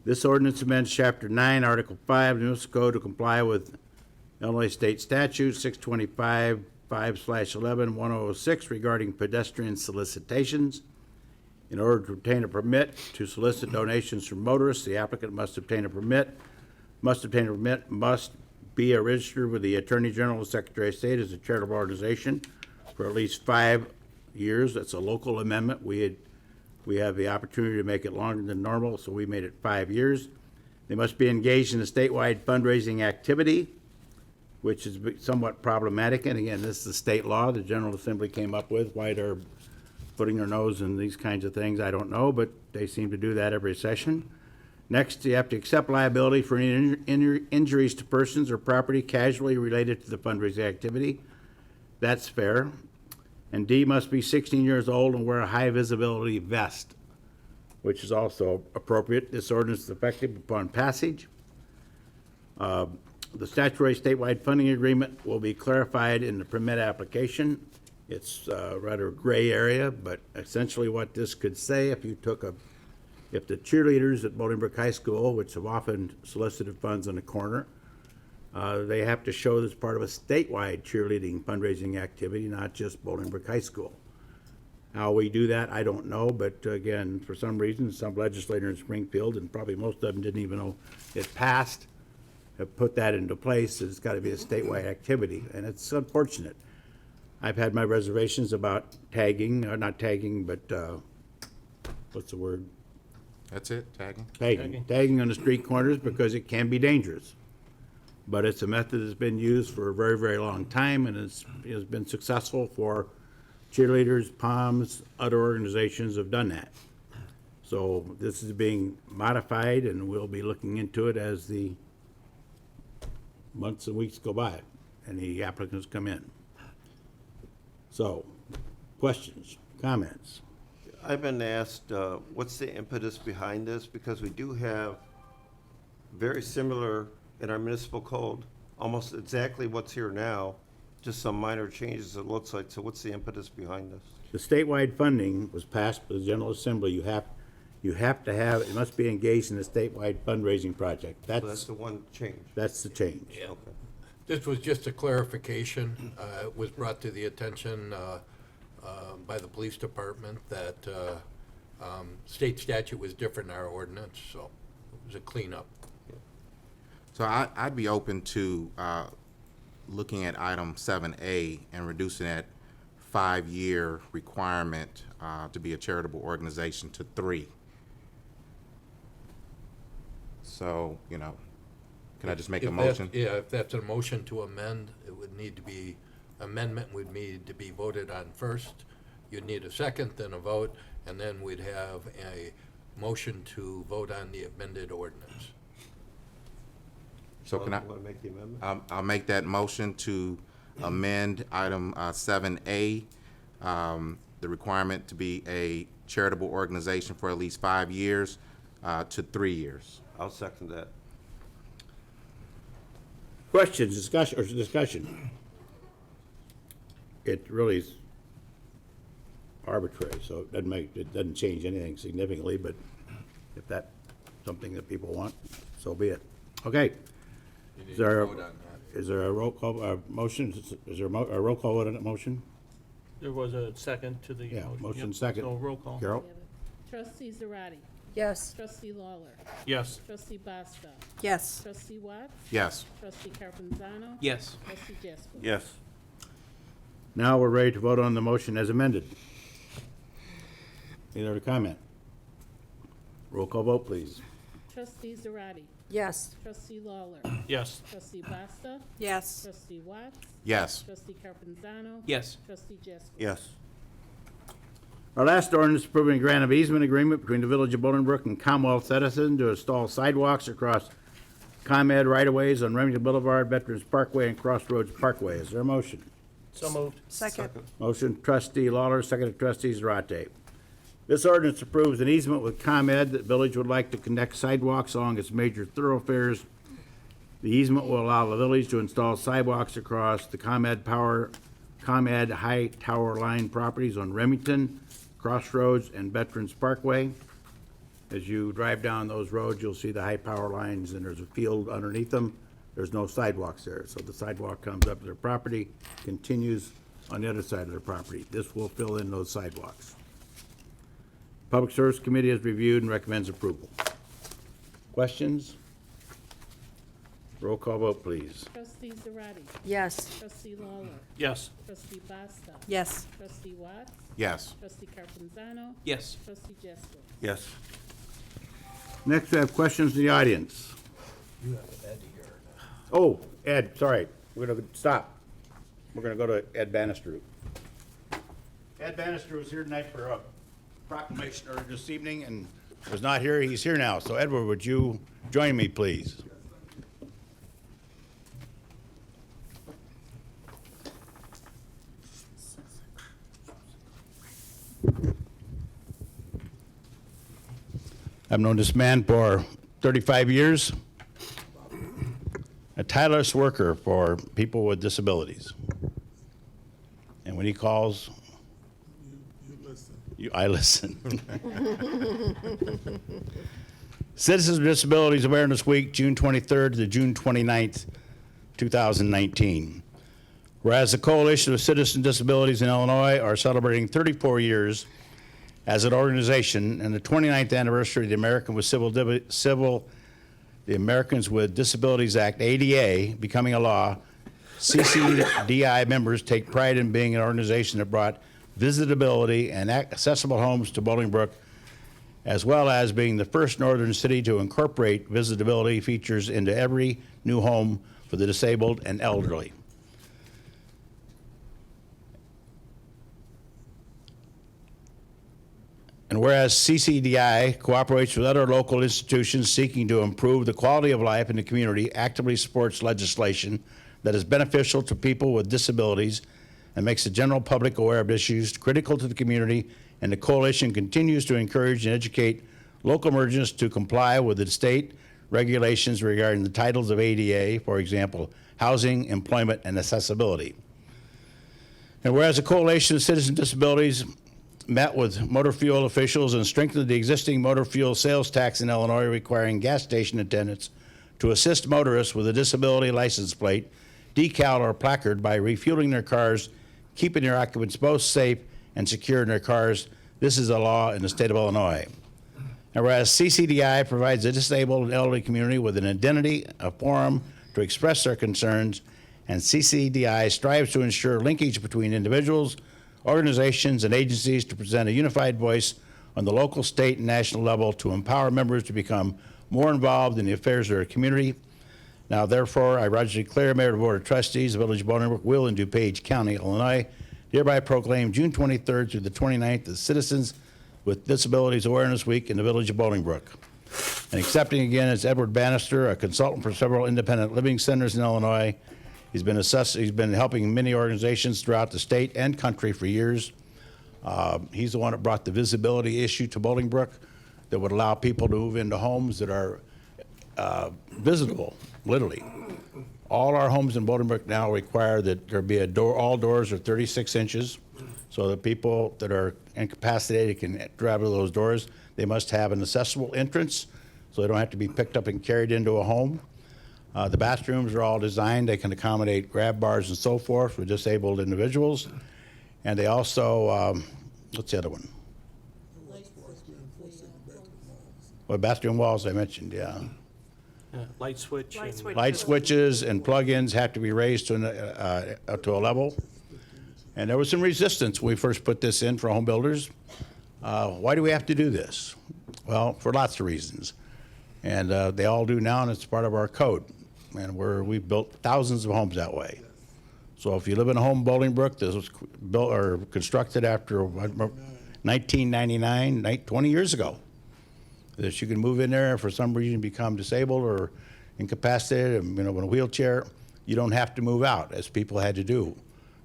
This ordinance amends Chapter 9, Article 5, of the Municipal Code to comply with Illinois State Statute 625 5/11-1006 regarding pedestrian solicitations. In order to obtain a permit to solicit donations from motorists, the applicant must obtain a permit, must be registered with the Attorney General and Secretary of State as a charitable organization for at least 5 years. That's a local amendment. We have the opportunity to make it longer than normal, so we made it 5 years. They must be engaged in a statewide fundraising activity, which is somewhat problematic. And again, this is a state law the General Assembly came up with. Why they're putting their nose in these kinds of things, I don't know, but they seem to do that every session. Next, you have to accept liability for any injuries to persons or property casually related to the fundraising activity. That's fair. And D, must be 16 years old and wear a high-visibility vest, which is also appropriate. This ordinance is effective upon passage. The statutory statewide funding agreement will be clarified in the permit application. It's a rather gray area, but essentially what this could say, if the cheerleaders at Bolingbrook High School, which have often solicited funds on the corner, they have to show this part of a statewide cheerleading fundraising activity, not just Bolingbrook High School. How we do that, I don't know, but again, for some reason, some legislator in Springfield, and probably most of them didn't even know it passed, have put that into place. It's got to be a statewide activity, and it's unfortunate. I've had my reservations about tagging, or not tagging, but what's the word? That's it, tagging? Tagging on the street corners because it can be dangerous. But it's a method that's been used for a very, very long time, and it's been successful for cheerleaders, POMs, other organizations have done that. So this is being modified, and we'll be looking into it as the months and weeks go by and the applicants come in. So, questions, comments? I've been asked, what's the impetus behind this? Because we do have very similar in our municipal code, almost exactly what's here now, just some minor changes it looks like. So what's the impetus behind this? The statewide funding was passed by the General Assembly. You have to have, it must be engaged in a statewide fundraising project. So that's the one change. That's the change. Okay. This was just a clarification. It was brought to the attention by the police department that state statute was different in our ordinance, so it was a cleanup. So I'd be open to looking at item 7A and reducing that 5-year requirement to be a charitable organization to 3. So, can I just make a motion? Yeah, if that's a motion to amend, it would need to be, amendment would need to be voted on first. You'd need a second, then a vote, and then we'd have a motion to vote on the amended ordinance. So can I? Want to make the amendment? I'll make that motion to amend item 7A, the requirement to be a charitable organization for at least 5 years to 3 years. I'll second that. Questions, discussion? It really is arbitrary, so it doesn't change anything significantly, but if that's something that people want, so be it. Okay. You need Is to there, vote on that. is there a roll call, motion? Is there a roll call on that motion? There was a second to the Yeah, motion. motion Yep. second. So roll call. Carol? Trustee Zarate. Yes. Trustee Lawler. Yes. Trustee Basta. Yes. Trustee Watts. Yes. Trustee Carpenzano. Yes. Trustee Jaskowitz. Yes. Now we're ready to vote on the motion as amended. Any other comment? Roll call vote, please. Trustee Zarate. Yes. Trustee Lawler. Yes. Trustee Basta. Yes. Trustee Watts. Yes. Trustee Carpenzano. Yes. Trustee Jaskowitz. Yes. Our last ordinance approving a grant of easement agreement between the Village of Bolingbrook and Commonwealth Edison to install sidewalks across ComEd right-of-ways on Remington Boulevard, Veterans Parkway, and Crossroads Parkway. Is there a motion? So moved. Second. Motion trustee Lawler, second trustee Zarate. This ordinance approves an easement with ComEd that village would like to connect sidewalks along its major thoroughfares. The easement will allow the village to install sidewalks across the ComEd High Tower Line properties on Remington, Crossroads, and Veterans Parkway. As you drive down those roads, you'll see the high power lines, and there's a field underneath them. There's no sidewalks there, so the sidewalk comes up to their property, continues on the other side of their property. This will fill in those sidewalks. Public Service Committee has reviewed and recommends approval. Questions? Roll call vote, please. Trustee Zarate. Yes. Trustee Lawler. Yes. Trustee Basta. Yes. Trustee Watts. Yes. Trustee Carpenzano. Yes. Trustee Jesko. Yes. Next, we have questions in the audience. Oh, Ed, sorry, we're gonna stop. We're gonna go to Ed Bannister. Ed Bannister was here tonight for a proclamation, or this evening, and was not here. He's here now. So Edward, would you join me, please? I've known this man for 35 years, a tireless worker for people with disabilities. And when he calls, I listen. Citizens with Disabilities Awareness Week, June 23rd to June 29th, 2019. Whereas the Coalition of Citizen Disabilities in Illinois are celebrating 34 years as an organization and the 29th anniversary of the Americans with Disabilities Act, ADA, becoming a law, CCDI members take pride in being an organization that brought visitability and accessible homes to Bolingbrook, as well as being the first northern city to incorporate visitability features into every new home for the disabled and elderly. And whereas CCDI cooperates with other local institutions seeking to improve the quality of life in the community, actively supports legislation that is beneficial to people with disabilities and makes the general public aware of issues critical to the community, and the coalition continues to encourage and educate local emergents to comply with the state regulations regarding the titles of ADA, for example, housing, employment, and accessibility. And whereas the Coalition of Citizen Disabilities met with motor fuel officials and strengthened the existing motor fuel sales tax in Illinois, requiring gas station attendants to assist motorists with a disability license plate, decal, or placard by refueling their cars, keeping their occupants both safe and secure in their cars. This is a law in the state of Illinois. And whereas CCDI provides the disabled and elderly community with an identity, a forum to express their concerns, and CCDI strives to ensure linkage between individuals, organizations, and agencies to present a unified voice on the local, state, and national level to empower members to become more involved in the affairs of their community. Now, therefore, I, Roger Declare, Mayor of the Board of Trustees of the Village of Bolingbrook, will in DuPage County, Illinois, hereby proclaim June 23rd through the 29th as Citizens with Disabilities Awareness Week in the Village of Bolingbrook. And accepting again is Edward Bannister, a consultant for several independent living centers in Illinois. He's been helping many organizations throughout the state and country for years. He's the one that brought the visibility issue to Bolingbrook that would allow people to move into homes that are visitable, literally. All our homes in Bolingbrook now require that there be a door, all doors are 36 inches, so that people that are incapacitated can drive to those doors. They must have an accessible entrance, so they don't have to be picked up and carried into a home. The bathrooms are all designed, they can accommodate grab bars and so forth for disabled individuals. And they also, what's the other one? Well, bathroom walls I mentioned, yeah. Light switch. Light and- switch. Light switches and plug-ins have to be raised to a level. And there was some resistance when we first put this in for home builders. Why do we have to do this? Well, for lots of reasons. And they all do now, and it's part of our code. And we've built thousands of homes that way. So if you live in a home in Bolingbrook that was built or constructed after 1999, 20 years ago, that you can move in there and for some reason become disabled or incapacitated, in a wheelchair, you don't have to move out, as people had to do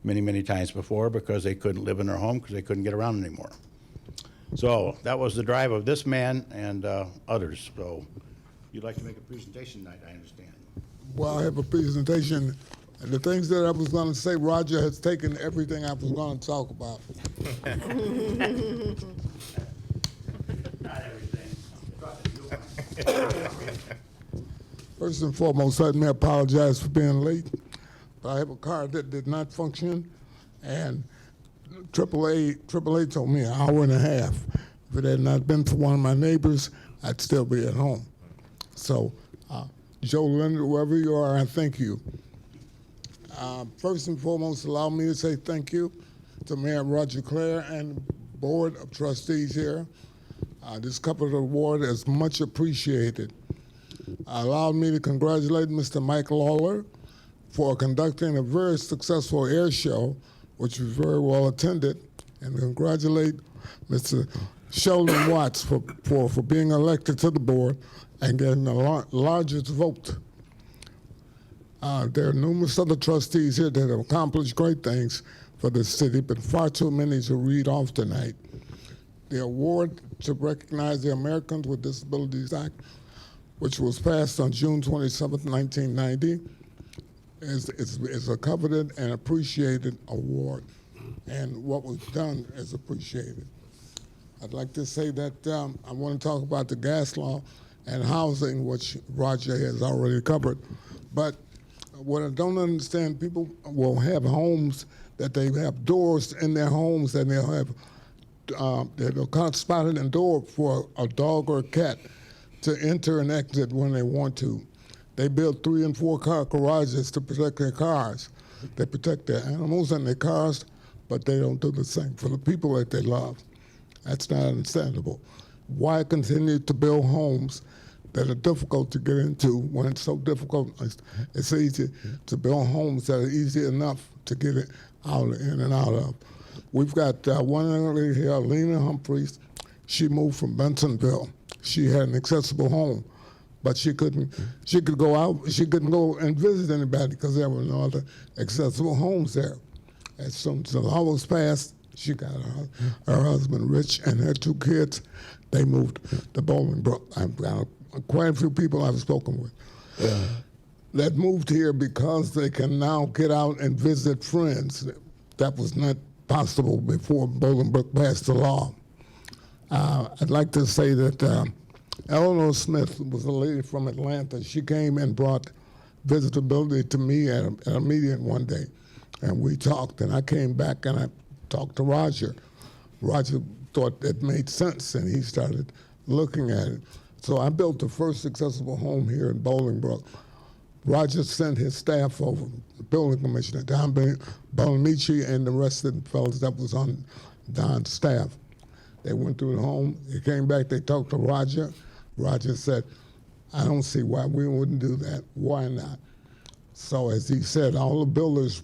many, many times before because they couldn't live in their home because they couldn't get around anymore. So that was the drive of this man and others. So you'd like to make a presentation tonight, I understand. Well, I have a presentation. And the things that I was going to say, Roger has taken everything I was going to talk about. Not everything. First and foremost, let me apologize for being late. But I have a car that did not function, and AAA told me an hour and a half. If it had not been for one of my neighbors, I'd still be at home. So, Joe Leonard, wherever you are, I thank you. First and foremost, allow me to say thank you to Mayor Roger Clare and the Board of Trustees here. This couple award is much appreciated. Allow me to congratulate Mr. Mike Lawler for conducting a very successful air show, which was very well attended, and congratulate Mr. Sheldon Watts for being elected to the board and getting the largest vote. There are numerous other trustees here that have accomplished great things for the city, but far too many to read off tonight. The award to recognize the Americans with Disabilities Act, which was passed on June 27, 1990, is a coveted and appreciated award, and what was done is appreciated. I'd like to say that I want to talk about the gas law and housing, which Roger has already covered. But what I don't understand, people will have homes that they have doors in their homes, and they'll have they'll spot a door for a dog or a cat to enter and exit when they want to. They build 3- and 4-car garages to protect their cars. They protect their animals and their cars, but they don't do the same for the people that they love. That's not understandable. Why continue to build homes that are difficult to get into when it's so difficult? It's easy to build homes that are easy enough to get it in and out of. We've got one young lady here, Lena Humphreys. She moved from Bensonville. She had an accessible home, but she couldn't go out, she couldn't go and visit anybody because there were no other accessible homes there. As soon as the law was passed, she got her husband Rich and her 2 kids. They moved to Bolingbrook. I've got quite a few people I've spoken with that moved here because they can now get out and visit friends. That was not possible before Bolingbrook passed the law. I'd like to say that Eleanor Smith was a lady from Atlanta. She came and brought visitability to me at a meeting one day, and we talked, and I came back and I talked to Roger. Roger thought it made sense, and he started looking at it. So I built the first accessible home here in Bolingbrook. Roger sent his staff over, the building commissioner, Don Bonamici, and the rest of the fellows that was on Don's staff. They went through the home, they came back, they talked to Roger. Roger said, I don't see why we wouldn't do that. Why not? So as he said, all the builders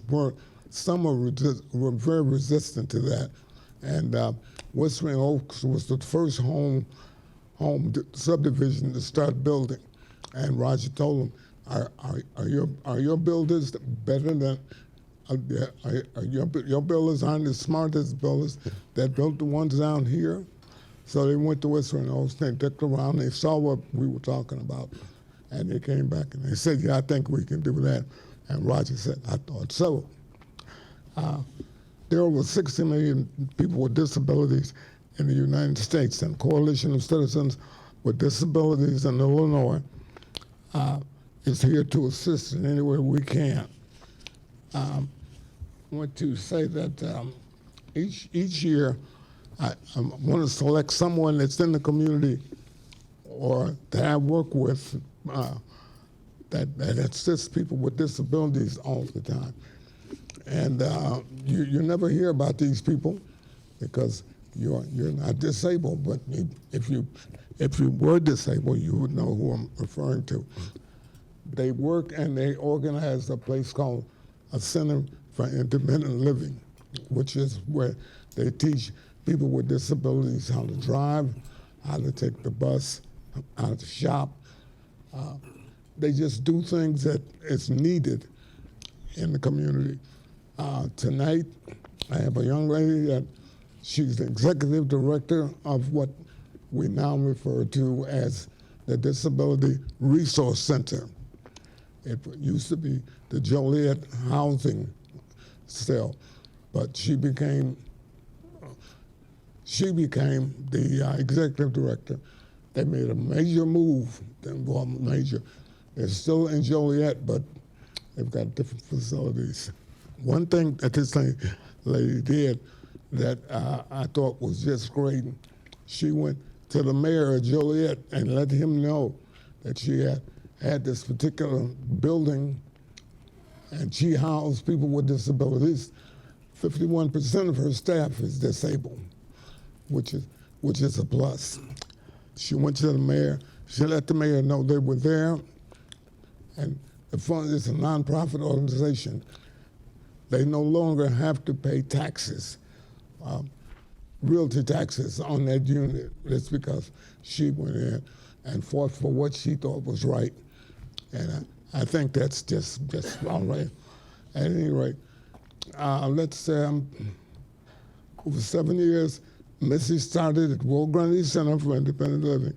some were very resistant to that. And Whistling Oaks was the first home subdivision to start building. And Roger told them, are your builders better than, your builders aren't as smart as the builders that built the ones down here? So they went to Whistling Oaks, they looked around, they saw what we were talking about, and they came back and they said, yeah, I think we can do that. And Roger said, I thought so. There are over 60 million people with disabilities in the United States, and Coalition of Citizens with Disabilities in Illinois is here to assist in any way we can. I want to say that each year I want to select someone that's in the community or that I work with that assists people with disabilities all the time. And you never hear about these people because you're not disabled, but if you were disabled, you would know who I'm referring to. They work and they organize a place called a Center for Independent Living, which is where they teach people with disabilities how to drive, how to take the bus, how to shop. They just do things that is needed in the community. Tonight, I have a young lady that she's the executive director of what we now refer to as the Disability Resource Center. It used to be the Joliet Housing Cell, but she became the executive director, They made a major move. Well, major. They're still in Joliet, but they've got different facilities. One thing that this lady did that I thought was just great, she went to the mayor of Joliet and let him know that she had this particular building and she housed people with disabilities. 51% of her staff is disabled, which is a plus. She went to the mayor. She let the mayor know they were there, and the fund is a nonprofit organization. They no longer have to pay taxes, realty taxes on that unit. It's because she went in and fought for what she thought was right, and I think that's just all right. At any rate, let's say over 7 years, Missy started at Will Grundy Center for Independent Living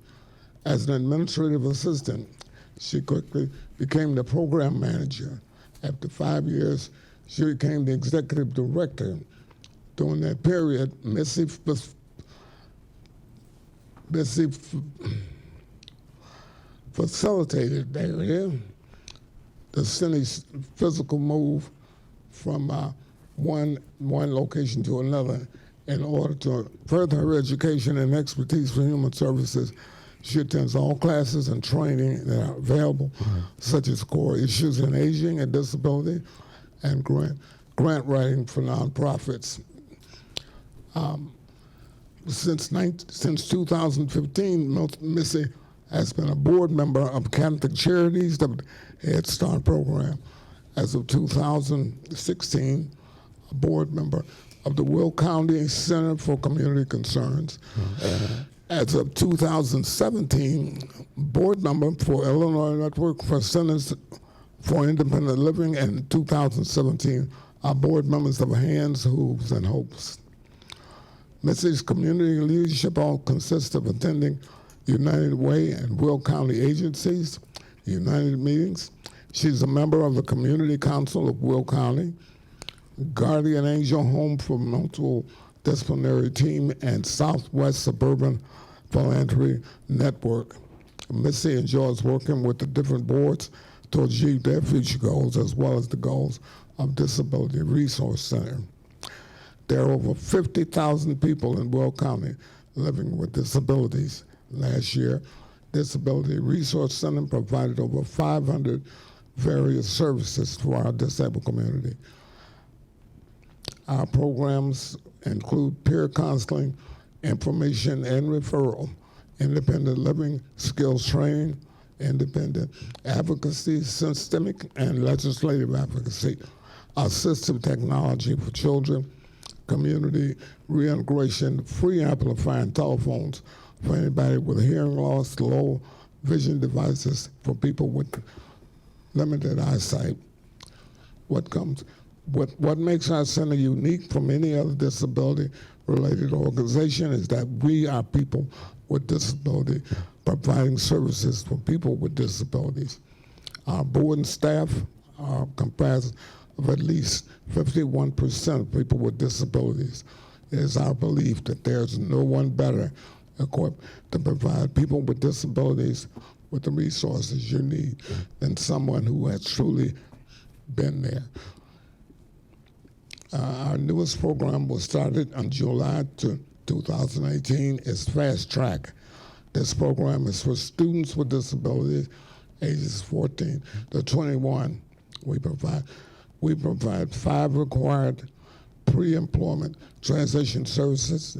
as an administrative assistant. She quickly became the program manager. After 5 years, she became the executive director. During that period, Missy facilitated the city's physical move from one location to another in order to further her education and expertise for human services. She attends all classes and training that are available, such as core issues in aging and disability and grant writing for nonprofits. Since 2015, Missy has been a board member of Catholic Charities, the Head Start program. As of 2016, a board member of the Will County Center for Community Concerns. As of 2017, board member for Illinois Network for Centers for Independent Living, and in 2017, are board members of Hands, Hooves, and Hopes. Missy's community leadership all consists of attending United Way and Will County agencies, United meetings. She's a member of the Community Council of Will County, Guardian Angel Home for Mental Disciplinary Team, and Southwest Suburban Philanthropy Network. Missy enjoys working with the different boards to achieve their future goals as well as the goals of Disability Resource Center. There are over 50,000 people in Will County living with disabilities. Last year, Disability Resource Center provided over 500 various services to our disabled community. Our programs include peer counseling, information and referral, independent living, skills training, independent advocacy, systemic and legislative advocacy, assistive technology for children, community reintegration, free amplifying telephones for anybody with hearing loss, low vision devices for people with limited eyesight. What makes our center unique from any other disability-related organization is that we are people with disability providing services for people with disabilities. Our board and staff are comprised of at least 51% of people with disabilities. It is our belief that there's no one better equipped to provide people with disabilities with the resources you need than someone who has truly been there. Our newest program was started on July 2018. It's Fast Track. This program is for students with disabilities ages 14 to 21. We provide 5 required pre-employment transition services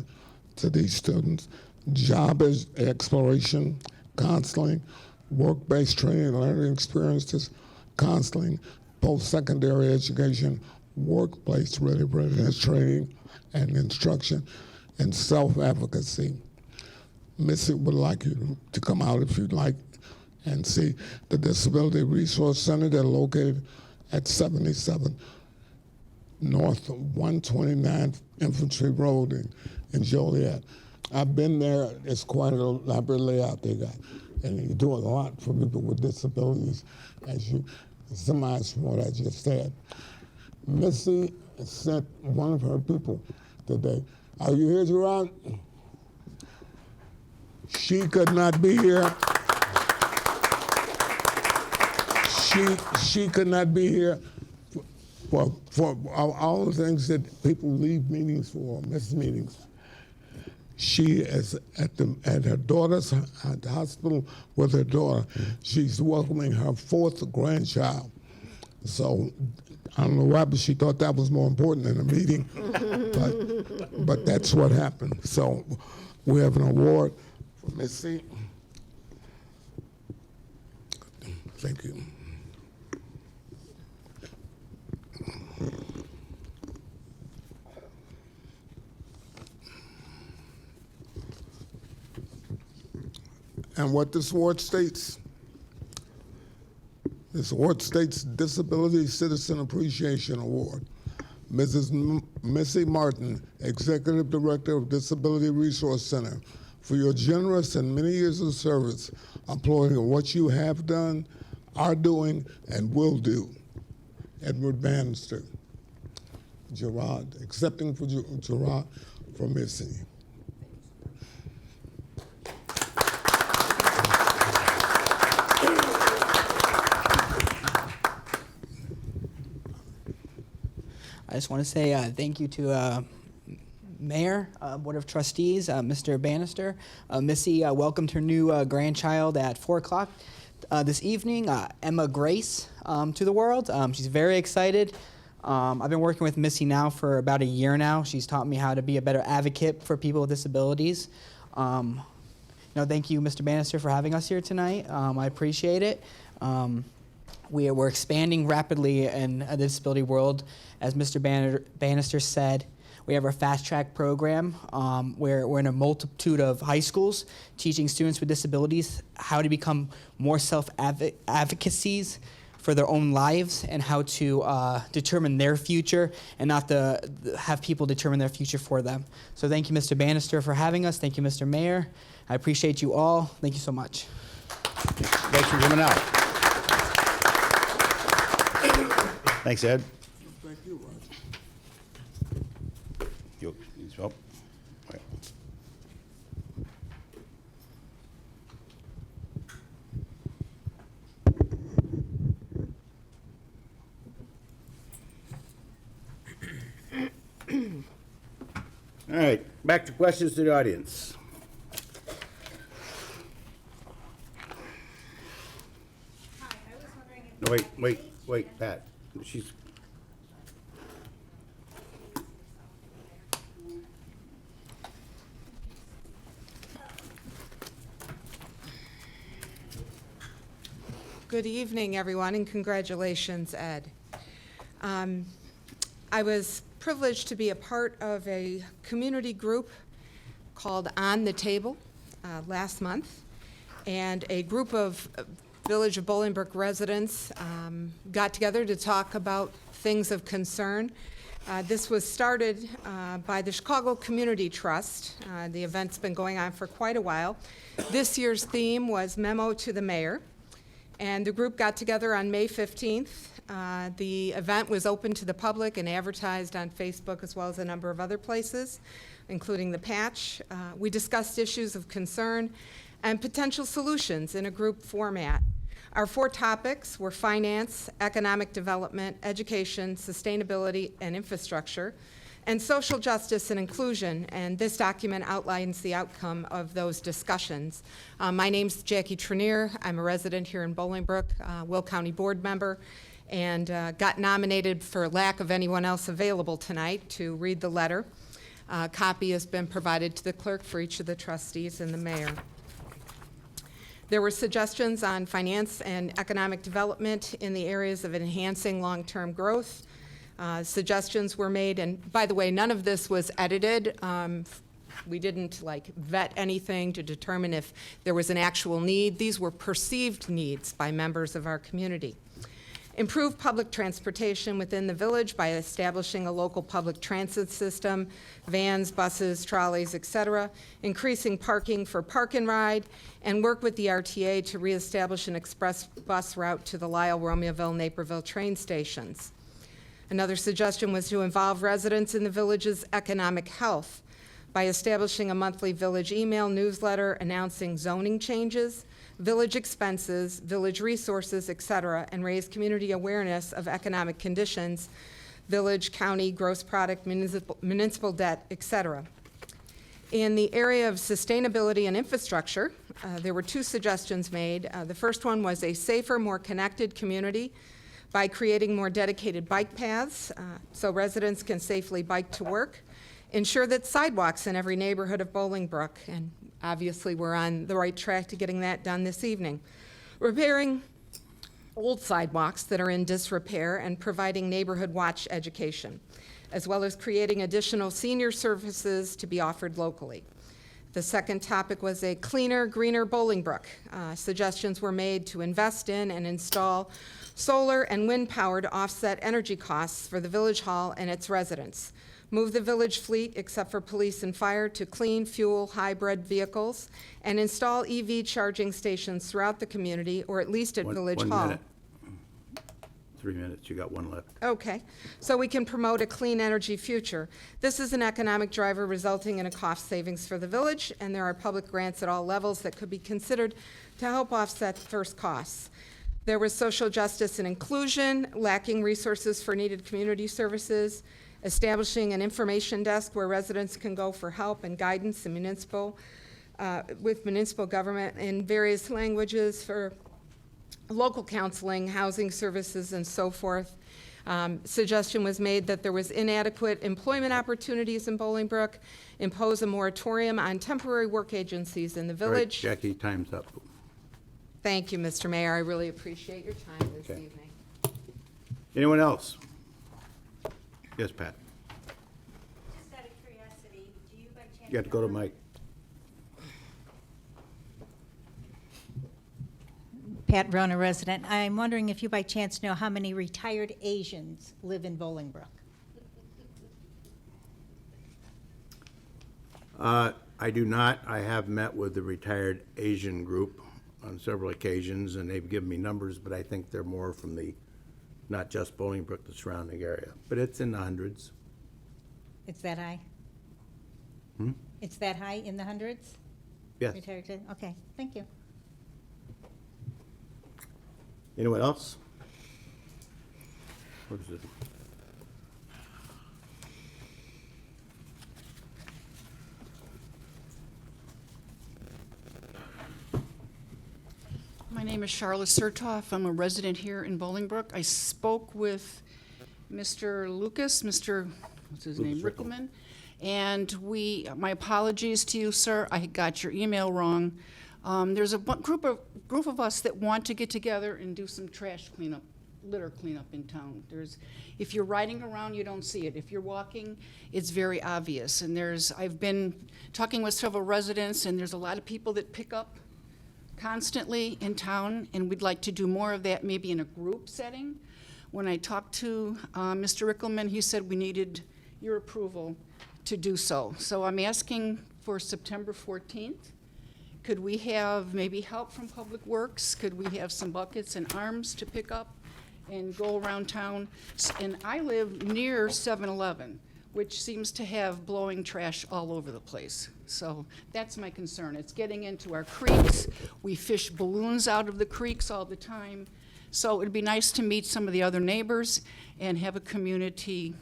to these students: job exploration, counseling, work-based training and learning experiences, counseling, post-secondary education, workplace readiness training and instruction, and self-advocacy. Missy would like you to come out if you'd like and see the Disability Resource Center. They're located at 77 North 129th Infantry Road in Joliet. I've been there. It's quite an elaborate layout they got, and they're doing a lot for people with disabilities, as you surmise from what I just said. Missy sent one of her people today. Are you here, Gerard? She could not be here. She could not be here for all the things that people leave meetings for, miss meetings. She is at her daughter's at the hospital with her daughter. She's welcoming her 4th grandchild. So I don't know why, but she thought that was more important than a meeting. but that's what happened. So we have an award for Missy. Thank you. And what this award states, Disability Citizen Appreciation Award. Mrs. Missy Martin, Executive Director of Disability Resource Center, for your generous and many years of service, applauding what you have done, are doing, and will do. Edward Bannister. Gerard, accepting for Gerard for Missy. I just want to say thank you to Mayor, Board of Trustees, Mr. Bannister. Missy welcomed her new grandchild at 4 o'clock this evening, Emma Grace, to the world. She's very excited. I've been working with Missy now for about a year now. She's taught me how to be a better advocate for people with disabilities. Thank you, Mr. Bannister, for having us here tonight. I appreciate it. We're expanding rapidly in the disability world. As Mr. Bannister said, we have our Fast Track program where we're in a multitude of high schools teaching students with disabilities how to become more self-advocacies for their own lives and how to determine their future and not to have people determine their future for them. So thank you, Mr. Bannister, for having us. Thank you, Mr. Mayor. I appreciate you all. Thank you so much. Thanks for coming out. Thanks, Ed. Thank you, Roger. Oh, wait. All right, back to questions to the audience. No, wait, Pat. She's. Good evening, everyone, and congratulations, Ed. I was privileged to be a part of a community group called On the Table last month, and a group of Village of Bolingbrook residents got together to talk about things of concern. This was started by the Chicago Community Trust. The event's been going on for quite a while. This year's theme was Memo to the Mayor. And the group got together on May 15th. The event was open to the public and advertised on Facebook as well as a number of other places, including the Patch. We discussed issues of concern and potential solutions in a group format. Our 4 topics were finance, economic development, education, sustainability, and infrastructure, and social justice and inclusion, and this document outlines the outcome of those discussions. My name's Jackie Trenier. I'm a resident here in Bolingbrook, Will County Board member, and got nominated for lack of anyone else available tonight to read the letter. A copy has been provided to the clerk for each of the trustees and the mayor. There were suggestions on finance and economic development in the areas of enhancing long-term growth. Suggestions were made, and by the way, none of this was edited. We didn't vet anything to determine if there was an actual need. These were perceived needs by members of our community. Improve public transportation within the village by establishing a local public transit system, vans, buses, trolleys, etc., increasing parking for park and ride, and work with the RTA to reestablish an express bus route to the Lisle, Romeoville, Naperville train stations. Another suggestion was to involve residents in the village's economic health by establishing a monthly village email newsletter announcing zoning changes, village expenses, village resources, et cetera, and raise community awareness of economic conditions, village, county, gross product, municipal debt, et cetera. In the area of sustainability and infrastructure, there were two suggestions made. The first one was a safer, more connected community by creating more dedicated bike paths so residents can safely bike to work. Ensure that sidewalks in every neighborhood of Bolingbrook, and obviously we're on the right track to getting that done this evening. Repairing old sidewalks that are in disrepair and providing neighborhood watch education, as well as creating additional senior services to be offered locally. The second topic was a cleaner, greener Bolingbrook. Suggestions were made to invest in and install solar and wind power to offset energy costs for the village hall and its residents. Move the village fleet, except for police and fire, to clean fuel hybrid vehicles, and install EV charging stations throughout the community, or at least at Village Hall. 1 minute. 3 minutes, you got one left. Okay, so we can promote a clean energy future. This is an economic driver resulting in a cost savings for the village, and there are public grants at all levels that could be considered to help offset first costs. There was social justice and inclusion, lacking resources for needed community services, establishing an information desk where residents can go for help and guidance in with municipal government in various languages for local counseling, housing services, and so forth. Suggestion was made that there was inadequate employment opportunities in Bolingbrook, impose a moratorium on temporary work agencies in the All right, village. Jackie, time's up. Thank you, Mr. Mayor. I really appreciate your time this Okay. evening. Anyone else? Yes, Pat. Just out of curiosity, do you by chance? You have to go to Mike. Pat Rona, resident. I'm wondering if you by chance know how many retired Asians live in Bolingbrook? I do not. I have met with the retired Asian group on several occasions, and they've given me numbers, but I think they're more from the, not just Bolingbrook, the surrounding area. But it's in the hundreds. It's that high? Hmm? It's that high, in the hundreds? Yes. Retired, okay, thank you. Anyone else? What is it? My name is Charlotte Sertoff. I'm a resident here in Bolingbrook. I spoke with Mr. Lucas, what's his name, Lucas Rickelman, and my apologies to you, sir. I got your email wrong. There's a group of us that want to get together and do some trash cleanup, litter cleanup in town. If you're riding around, you don't see it. If you're walking, it's very obvious. And I've been talking with several residents, and there's a lot of people that pick up constantly in town, and we'd like to do more of that, maybe in a group setting. When I talked to Mr. Rickelman, he said we needed your approval to do so. So I'm asking for September 14th. Could we have maybe help from Public Works? Could we have some buckets and arms to pick up and go around town? And I live near 7-Eleven, which seems to have blowing trash all over the place. So that's my concern. It's getting into our creeks. We fish balloons out of the creeks all the time. So it'd be nice to meet some of the other neighbors and have a community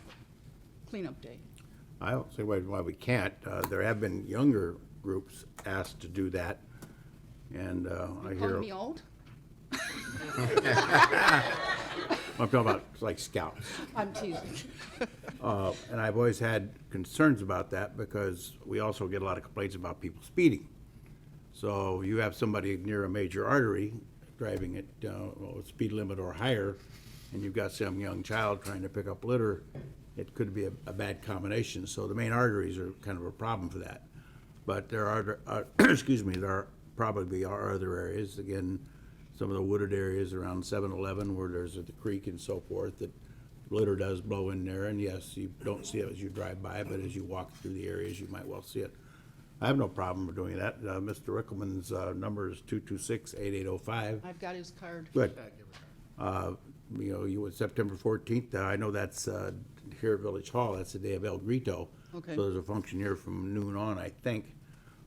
cleanup day. I don't see why we can't. There have been younger groups asked to do that, and I You hear. calling me old? I'm talking about like scouts. I'm teasing. And I've always had concerns about that because we also get a lot of complaints about people speeding. So you have somebody near a major artery driving at speed limit or higher, and you've got some young child trying to pick up litter, it could be a bad combination. So the main arteries are kind of a problem for that. But there are, there probably are other areas, again, some of the wooded areas around 7-Eleven where there's the creek and so forth, that litter does blow in there, and yes, you don't see it as you drive by, but as you walk through the areas, you might well see it. I have no problem with doing that. Mr. Rickelman's number is 226-8805. I've got his card. Good. You know, September 14th, I know that's here at Village Hall, that's the day of El Grito. Okay. So there's a function here from noon on, I think.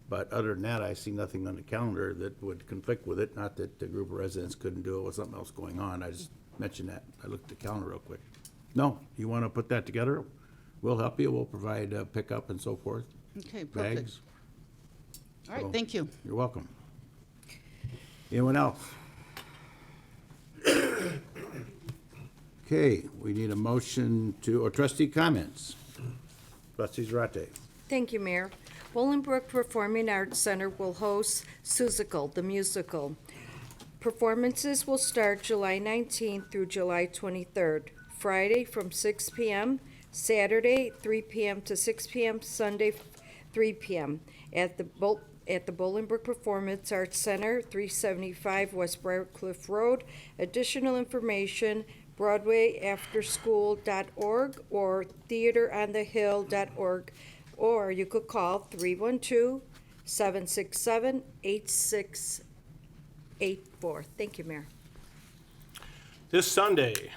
But other than that, I see nothing on the calendar that would conflict with it. Not that the group of residents couldn't do it with something else going on. I just mentioned that. I looked at the calendar real quick. No, you want to put that together? We'll help you. We'll provide pickup and so forth. Okay, perfect. Bags. All right, So, thank you. You're welcome. Anyone else? Okay, we need a motion to, or trustee comments. Trustee Zarate. Thank you, Mayor. Bolingbrook Performing Arts Center will host Seussical, the musical. Performances will start July 19th through July 23rd, Friday from 6 p.m., Saturday 3 p.m. to 6 p.m., Sunday 3 p.m. at the Bolingbrook Performance Arts Center, 375 West Briarcliff Road. Additional information, BroadwayAfterschool.org or TheaterOnTheHill.org, or you could call 312-767-8684. Thank you, Mayor. This Sunday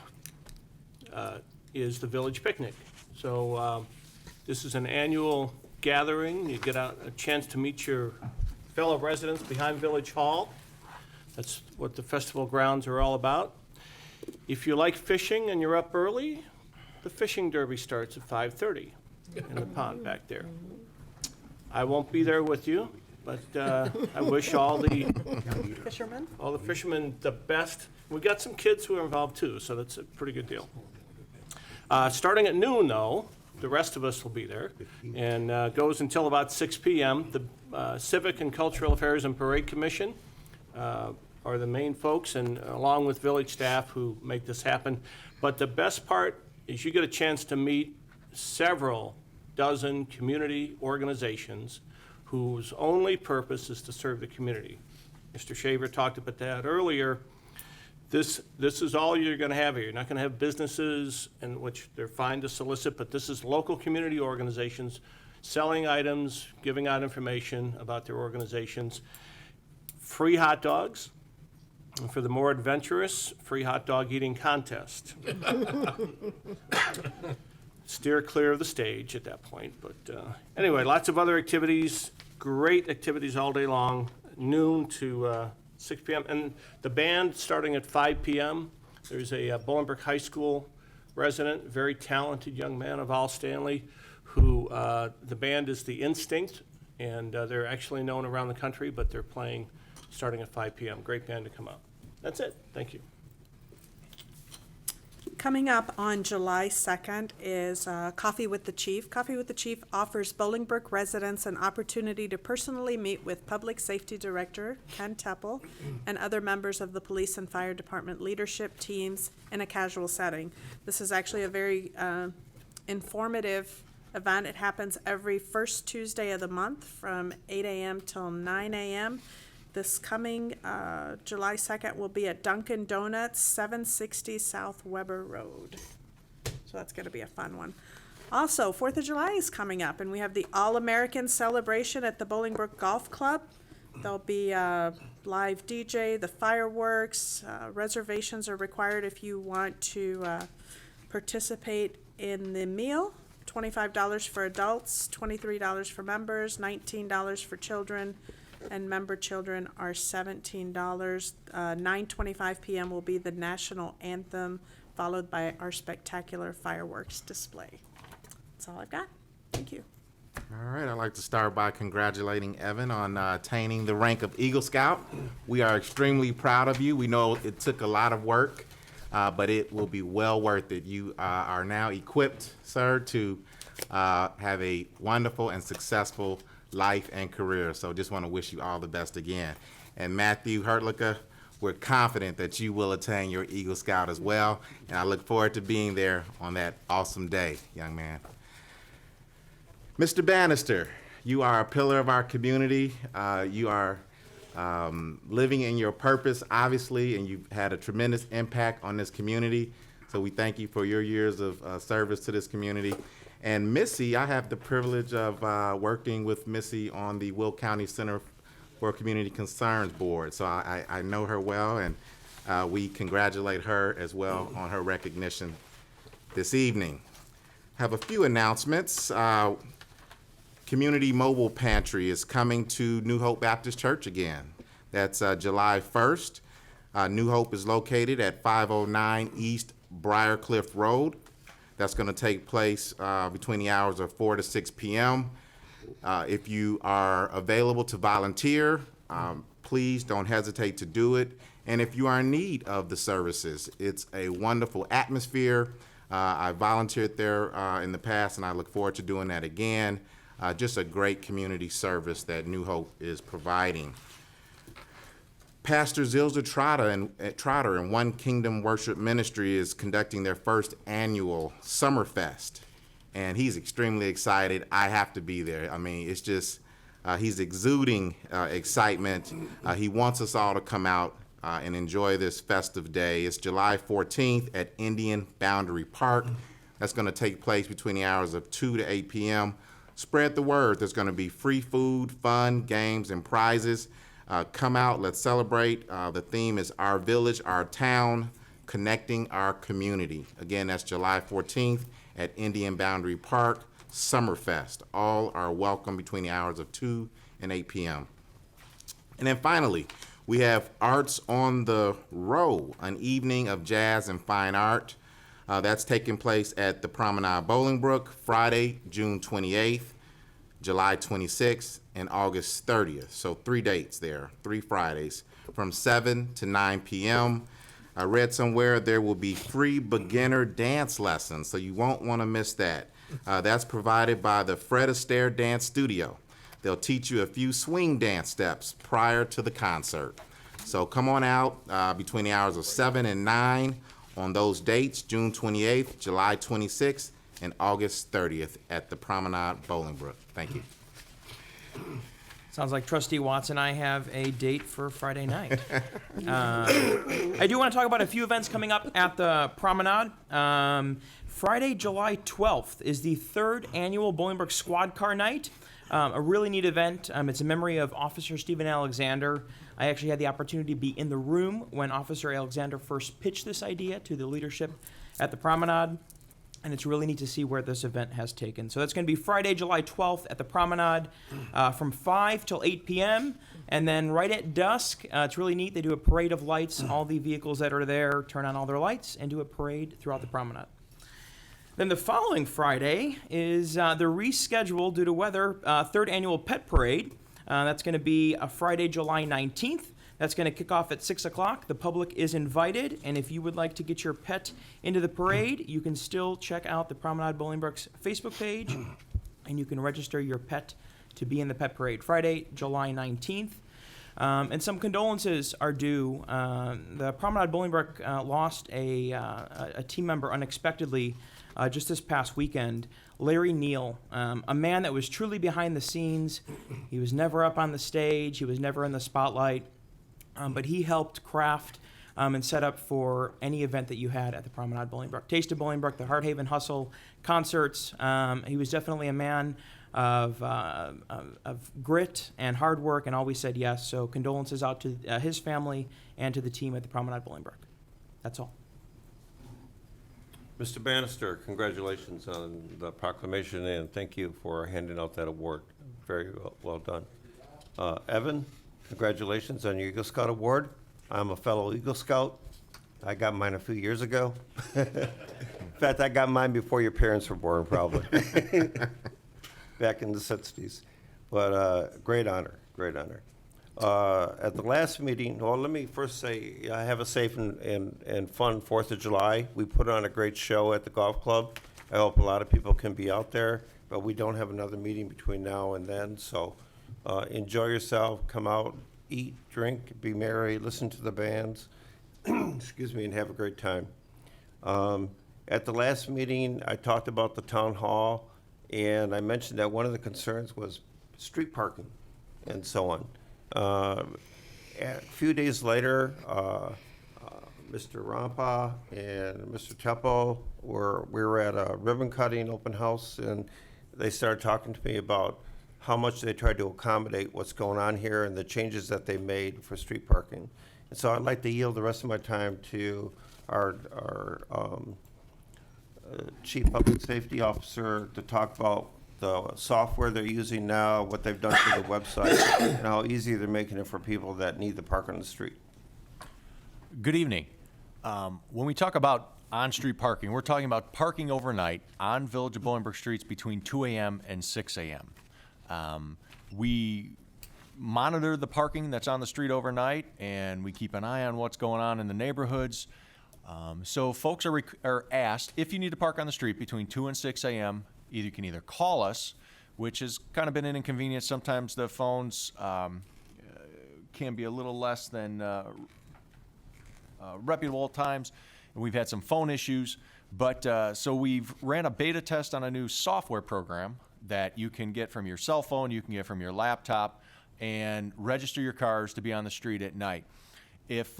is the Village Picnic. So this is an annual gathering. You get out a chance to meet your fellow residents behind Village Hall. That's what the festival grounds are all about. If you like fishing and you're up early, the fishing derby starts at 5:30 in the pond back there. I won't be there with you, but I wish all the fishermen the best. We got some kids who are involved too, so that's a pretty good deal. Starting at noon, though, the rest of us will be there, and goes until about 6 p.m. The Civic and Cultural Affairs and Parade Commission are the main folks, and along with village staff who make this happen. But the best part is you get a chance to meet several dozen community organizations whose only purpose is to serve the community. Mr. Shaver talked about that earlier. This is all you're going to have here. You're not going to have businesses, in which they're fine to solicit, but this is local community organizations selling items, giving out information about their organizations. Free hot dogs. And for the more adventurous, free hot dog eating contest. Steer clear of the stage at that point. But anyway, lots of other activities, great activities all day long, noon to 6 p.m. And the band starting at 5 p.m. There's a Bolingbrook High School resident, very talented young man of Al Stanley, who the band is the Instinct, and they're actually known around the country, but they're playing starting at 5 p.m. Great band to come out. That's it. Thank you. Coming up on July 2nd is Coffee with the Chief. Coffee with the Chief offers Bolingbrook residents an opportunity to personally meet with Public Safety Director Ken Teppel and other members of the police and fire department leadership teams in a casual setting. This is actually a very informative event. It happens every first Tuesday of the month from 8 a.m. till 9 a.m. This coming July 2nd will be at Dunkin' Donuts, 760 South Weber Road. So that's going to be a fun one. Also, 4th of July is coming up, and we have the All-American celebration at the Bolingbrook Golf Club. There'll be a live DJ, the fireworks. Reservations are required if you want to participate in the meal. $25 for adults, $23 for members, $19 for children, and member children are $17. 9:25 p.m. will be the national anthem, followed by our spectacular fireworks display. That's all I've got. Thank you. All right, I'd like to start by congratulating Evan on attaining the rank of Eagle Scout. We are extremely proud of you. We know it took a lot of work, but it will be well worth it. You are now equipped, sir, to have a wonderful and successful life and career. So just want to wish you all the best again. And Matthew Hertlicker, we're confident that you will attain your Eagle Scout as well. And I look forward to being there on that awesome day, young man. Mr. Bannister, you are a pillar of our community. You are living in your purpose, obviously, and you've had a tremendous impact on this community. So we thank you for your years of service to this community. And Missy, I have the privilege of working with Missy on the Will County Center for Community Concerns Board. So I know her well, and we congratulate her as well on her recognition this evening. Have a few announcements. Community Mobile Pantry is coming to New Hope Baptist Church again. That's July 1st. New Hope is located at 509 East Briarcliff Road. That's going to take place between the hours of 4 to 6 p.m. If you are available to volunteer, please don't hesitate to do it. And if you are in need of the services, it's a wonderful atmosphere. I volunteered there in the past, and I look forward to doing that again. Just a great community service that New Hope is providing. Pastor Zilda Trotter and One Kingdom Worship Ministry is conducting their first annual Summerfest, and he's extremely excited. I have to be there. I mean, it's just, he's exuding excitement. He wants us all to come out and enjoy this festive day. It's July 14th at Indian Boundary Park. That's going to take place between the hours of 2 to 8 p.m. Spread the word. There's going to be free food, fun, games, and prizes. Come out, let's celebrate. The theme is Our Village, Our Town, Connecting Our Community. Again, that's July 14th at Indian Boundary Park, Summerfest. All are welcome between the hours of 2 and 8 p.m. And then finally, we have Arts on the Row, an evening of jazz and fine art. That's taking place at the Promenade Bolingbrook, Friday, June 28th, July 26th, and August 30th. So 3 dates there, 3 Fridays, from 7 to 9 p.m. I read somewhere there will be free beginner dance lessons, so you won't want to miss that. That's provided by the Fred Astaire Dance Studio. They'll teach you a few swing dance steps prior to the concert. So come on out between the hours of 7 and 9 on those dates, June 28th, July 26th, and August 30th at the Promenade Bolingbrook. Thank you. Sounds like Trustee Watts and I have a date for Friday night. I do want to talk about a few events coming up at the Promenade. Friday, July 12th is the 3rd annual Bolingbrook Squad Car Night. A really neat event. It's in memory of Officer Stephen Alexander. I actually had the opportunity to be in the room when Officer Alexander first pitched this idea to the leadership at the Promenade. And it's really neat to see where this event has taken. So that's going to be Friday, July 12th at the Promenade from 5 till 8 p.m. And then right at dusk, it's really neat. They do a parade of lights. All the vehicles that are there turn on all their lights and do a parade throughout the Promenade. Then the following Friday is the rescheduled due to weather 3rd annual Pet Parade. That's going to be Friday, July 19th. That's going to kick off at 6 o'clock. The public is invited, and if you would like to get your pet into the parade, you can still check out the Promenade Bolingbrook's Facebook page, and you can register your pet to be in the pet parade. Friday, July 19th. And some condolences are due. The Promenade Bolingbrook lost a team member unexpectedly just this past weekend. Larry Neal, a man that was truly behind the scenes. He was never up on the stage. He was never in the spotlight. But he helped craft and set up for any event that you had at the Promenade Bolingbrook. Taste of Bolingbrook, the Hearthaven Hustle concerts. He was definitely a man of grit and hard work and always said yes. So condolences out to his family and to the team at the Promenade Bolingbrook. That's all. Mr. Bannister, congratulations on the proclamation, and thank you for handing out that award. Very well done. Evan, congratulations on your Eagle Scout Award. I'm a fellow Eagle Scout. I got mine a few years ago. In fact, I got mine before your parents were born, probably. Back in the 60s. But great honor, great honor. At the last meeting, well, let me first say, I have a safe and fun 4th of July. We put on a great show at the golf club. I hope a lot of people can be out there, but we don't have another meeting between now and then, so enjoy yourself, come out, eat, drink, be merry, listen to the bands, excuse me, and have a great time. At the last meeting, I talked about the town hall, and I mentioned that one of the concerns was street parking and so on. A few days later, Mr. Rampa and Mr. Teppo we were at a ribbon cutting open house, and they started talking to me about how much they tried to accommodate what's going on here and the changes that they made for street parking. And so I'd like to yield the rest of my time to our Chief Public Safety Officer to talk about the software they're using now, what they've done to the website, and how easy they're making it for people that need to park on the street. Good evening. When we talk about on-street parking, we're talking about parking overnight on Village of Bolingbrook streets between 2 a.m. and 6 a.m. We monitor the parking that's on the street overnight, and we keep an eye on what's going on in the neighborhoods. So folks are asked, if you need to park on the street between 2 and 6 a.m., you can either call us, which has kind of been an inconvenience. Sometimes the phones can be a little less than reputable at times, and we've had some phone issues. But so we've ran a beta test on a new software program that you can get from your cell phone, you can get from your laptop, and register your cars to be on the street at night. If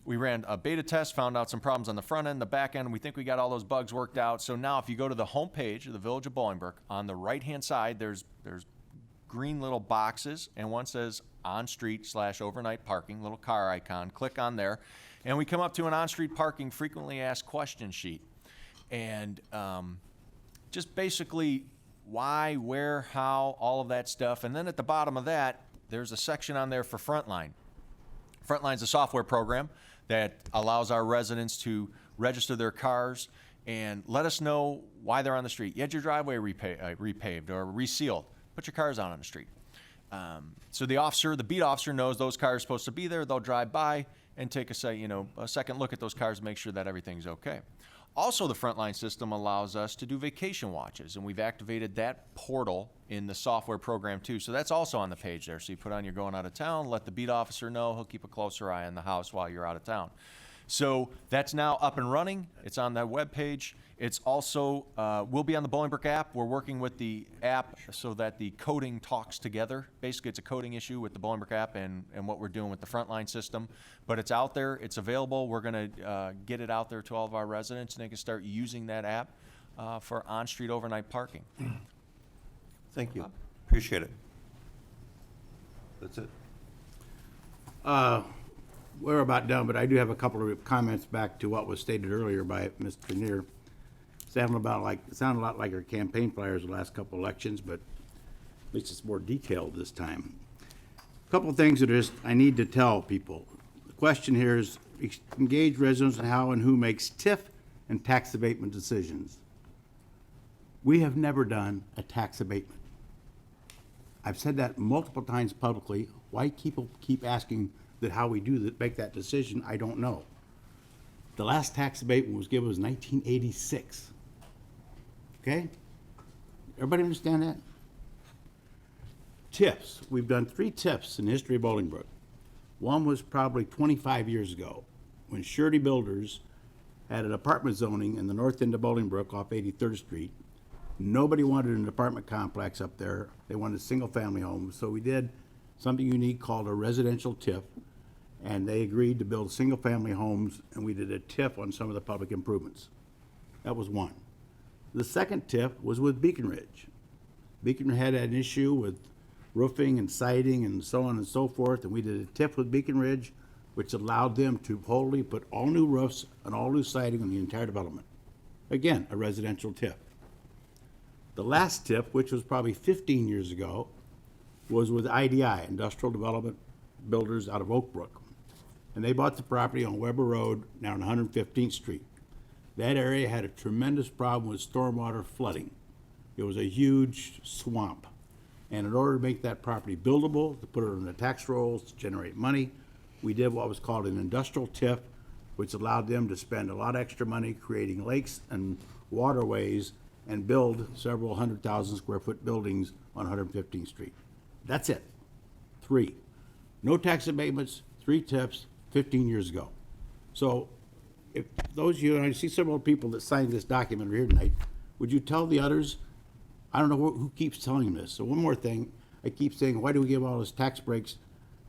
we ran a beta test, found out some problems on the front end, the back end, we think we got all those bugs worked out. So now if you go to the homepage of the Village of Bolingbrook, on the right-hand side, there's green little boxes, and one says on-street/overnight parking, little car icon. Click on there, and we come up to an on-street parking frequently asked question sheet. And just basically why, where, how, all of that stuff. And then at the bottom of that, there's a section on there for Frontline. Frontline's a software program that allows our residents to register their cars and let us know why they're on the street. You had your driveway repaved or resealed. Put your cars out on the street. So the beat officer knows those cars are supposed to be there. They'll drive by and take a second look at those cars and make sure that everything's okay. Also, the Frontline system allows us to do vacation watches, and we've activated that portal in the software program too. So that's also on the page there. So you put on you're going out of town, let the beat officer know. He'll keep a closer eye on the house while you're out of town. So that's now up and running. It's on that webpage. It's also, will be on the Bolingbrook app. We're working with the app so that the coding talks together. Basically, it's a coding issue with the Bolingbrook app and what we're doing with the Frontline system. But it's out there. It's available. We're going to get it out there to all of our residents, and they can start using that app for on-street overnight parking. Thank you. Appreciate it. That's it. We're about done, but I do have a couple of comments back to what was stated earlier by Mr. Neer. Sounded a lot like our campaign flyers the last couple elections, but at least it's more detailed this time. A couple of things that I need to tell people. The question here is engage residents on how and who makes TIF and tax abatement decisions. We have never done a tax abatement. I've said that multiple times publicly. Why people keep asking that how we do that, make that decision, I don't know. The last tax abatement was given was 1986. Okay? Everybody understand that? TIFs. We've done 3 TIFs in the history of Bolingbrook. One was probably 25 years ago when Surety Builders had an apartment zoning in the north end of Bolingbrook off 83rd Street. Nobody wanted an apartment complex up there. They wanted single-family homes. So we did something unique called a residential TIF, and they agreed to build single-family homes, and we did a TIF on some of the public improvements. That was one. The second TIF was with Beacon Ridge. Beacon had an issue with roofing and siding and so on and so forth, and we did a TIF with Beacon Ridge, which allowed them to wholly put all new roofs and all new siding on the entire development. Again, a residential TIF. The last TIF, which was probably 15 years ago, was with IDI, Industrial Development Builders out of Oak Brook. And they bought the property on Weber Road down 115th Street. That area had a tremendous problem with stormwater flooding. It was a huge swamp. And in order to make that property buildable, to put it on the tax rolls, to generate money, we did what was called an industrial TIF, which allowed them to spend a lot of extra money creating lakes and waterways and build several 100,000 square foot buildings on 115th Street. That's it. 3. No tax abatements, 3 TIFs, 15 years ago. So if those of you, and I see several people that signed this document are here tonight, would you tell the others? I don't know who keeps telling them this. So one more thing, I keep saying, why do we give all those tax breaks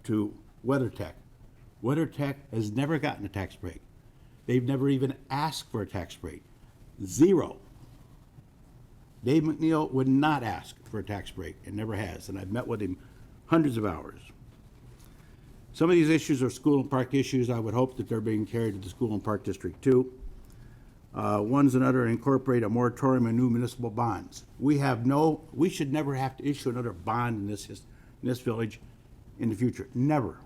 to WeatherTech? WeatherTech has never gotten a tax break. They've never even asked for a tax break. 0. Dave McNeil would not ask for a tax break and never has, and I've met with him hundreds of hours. Some of these issues are school and park issues. I would hope that they're being carried to the school and park district too. One's another, incorporate a moratorium on new municipal bonds. We should never have to issue another bond in this village in the future. Never.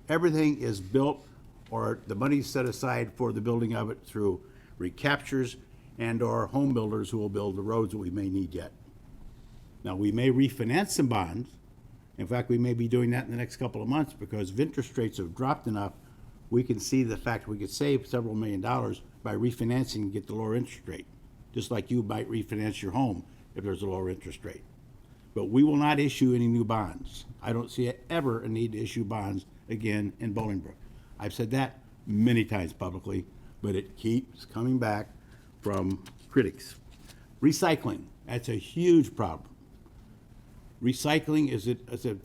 Everything is built, or the money's set aside for the building of it through recaptures and/or home builders who will build the roads that we may need yet. Now, we may refinance some bonds. In fact, we may be doing that in the next couple of months because if interest rates have dropped enough, we can see the fact we could save several $1 million by refinancing and get the lower interest rate, just like you might refinance your home if there's a lower interest rate. But we will not issue any new bonds. I don't see ever a need to issue bonds again in Bolingbrook. I've said that many times publicly, but it keeps coming back from critics. Recycling, that's a huge problem. Recycling is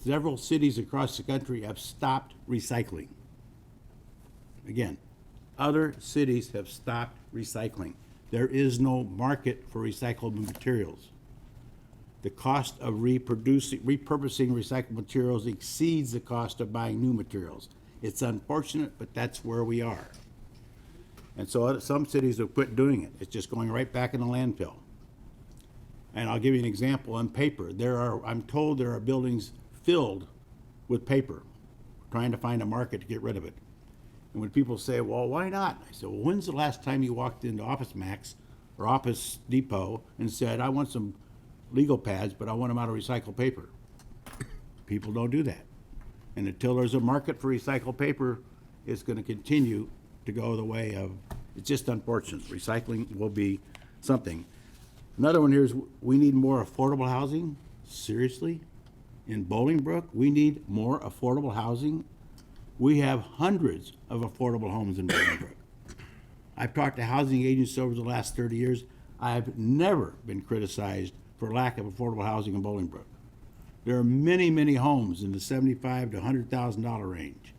several cities across the country have stopped recycling. Again, other cities have stopped recycling. There is no market for recyclable materials. The cost of repurposing recycled materials exceeds the cost of buying new materials. It's unfortunate, but that's where we are. And so some cities have quit doing it. It's just going right back in the landfill. And I'll give you an example on paper. I'm told there are buildings filled with paper, trying to find a market to get rid of it. And when people say, well, why not? I said, well, when's the last time you walked into Office Max or Office Depot and said, I want some legal pads, but I want them out of recycled paper? People don't do that. And until there's a market for recycled paper, it's going to continue to go the way of, it's just unfortunate. Recycling will be something. Another one here is we need more affordable housing. Seriously? In Bolingbrook, we need more affordable housing. We have hundreds of affordable homes in Bolingbrook. I've talked to housing agents over the last 30 years. I've never been criticized for lack of affordable housing in Bolingbrook. There are many, many homes in the $75,000 to $100,000 range.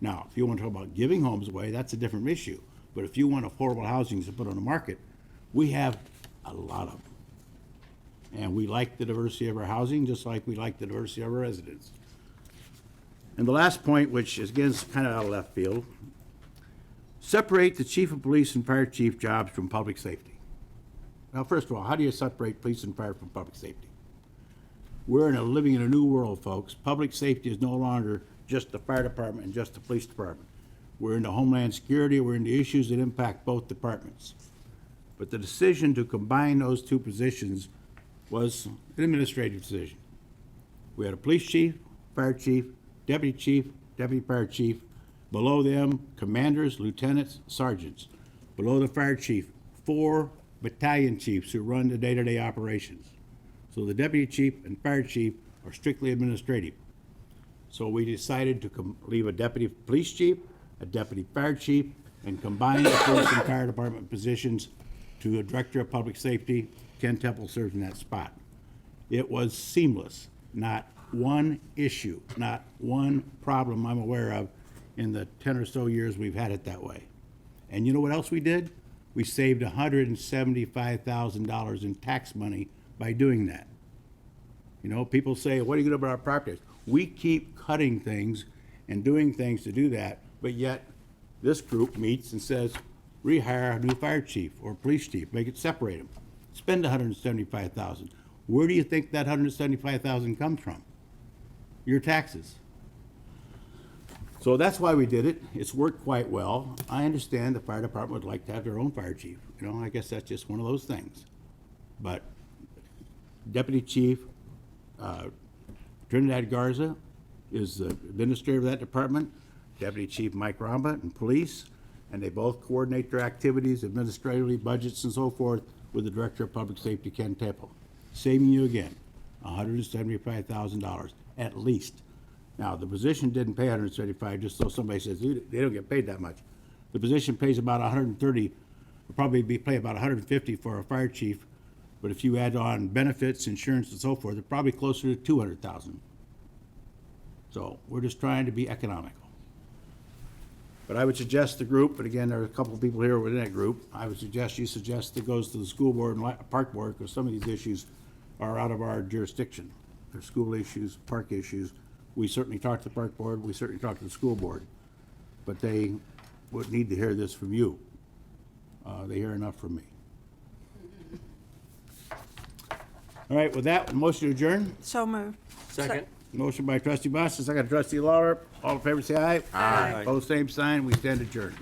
Now, if you want to talk about giving homes away, that's a different issue. But if you want affordable housing to put on the market, we have a lot of them. And we like the diversity of our housing, just like we like the diversity of our residents. And the last point, which is, again, kind of out of left field, separate the chief of police and fire chief jobs from public safety. Now, first of all, how do you separate police and fire from public safety? We're living in a new world, folks. Public safety is no longer just the fire department and just the police department. We're into Homeland Security. We're into issues that impact both departments. But the decision to combine those two positions was an administrative decision. We had a police chief, fire chief, deputy fire chief. Below them, commanders, lieutenants, sergeants. Below the fire chief, 4 battalion chiefs who run the day-to-day operations. So the deputy chief and fire chief are strictly administrative. So we decided to leave a deputy police chief, a deputy fire chief, and combine the police and fire department positions to a director of public safety. Ken Temple serves in that spot. It was seamless. Not one issue, not one problem I'm aware of in the 10 or so years we've had it that way. And you know what else we did? We saved $175,000 in tax money by doing that. You know, people say, what are you going to do about our properties? We keep cutting things and doing things to do that, but yet this group meets and says, rehire a new fire chief or police chief, make it separate them. Spend $175,000. Where do you think that $175,000 comes from? Your taxes. So that's why we did it. It's worked quite well. I understand the fire department would like to have their own fire chief. You know, I guess that's just one of those things. But Deputy Chief Trinidad Garza is the administrator of that department, Deputy Chief Mike Ramba and police, and they both coordinate their activities administratively, budgets and so forth with the Director of Public Safety, Ken Temple. Saving you again, $175,000 at least. Now, the position didn't pay $175,000 just so somebody says they don't get paid that much. The position pays about $130,000, will probably pay about $150,000 for a fire chief, but if you add on benefits, insurance, and so forth, they're probably closer to $200,000. So we're just trying to be economical. But I would suggest the group, but again, there are a couple of people here within that group, I would suggest you suggest it goes to the school board and park board, because some of these issues are out of our jurisdiction. They're school issues, park issues. We certainly talked to the park board, we certainly talked to the school board, but they would need to hear this from you. They hear enough from me. All right, with that, motion to adjourn. So moved. Second. Motion by trustee Boston, second trustee Lawler. All in favor, say aye. Aye. Opposed, same sign. We stand adjourned.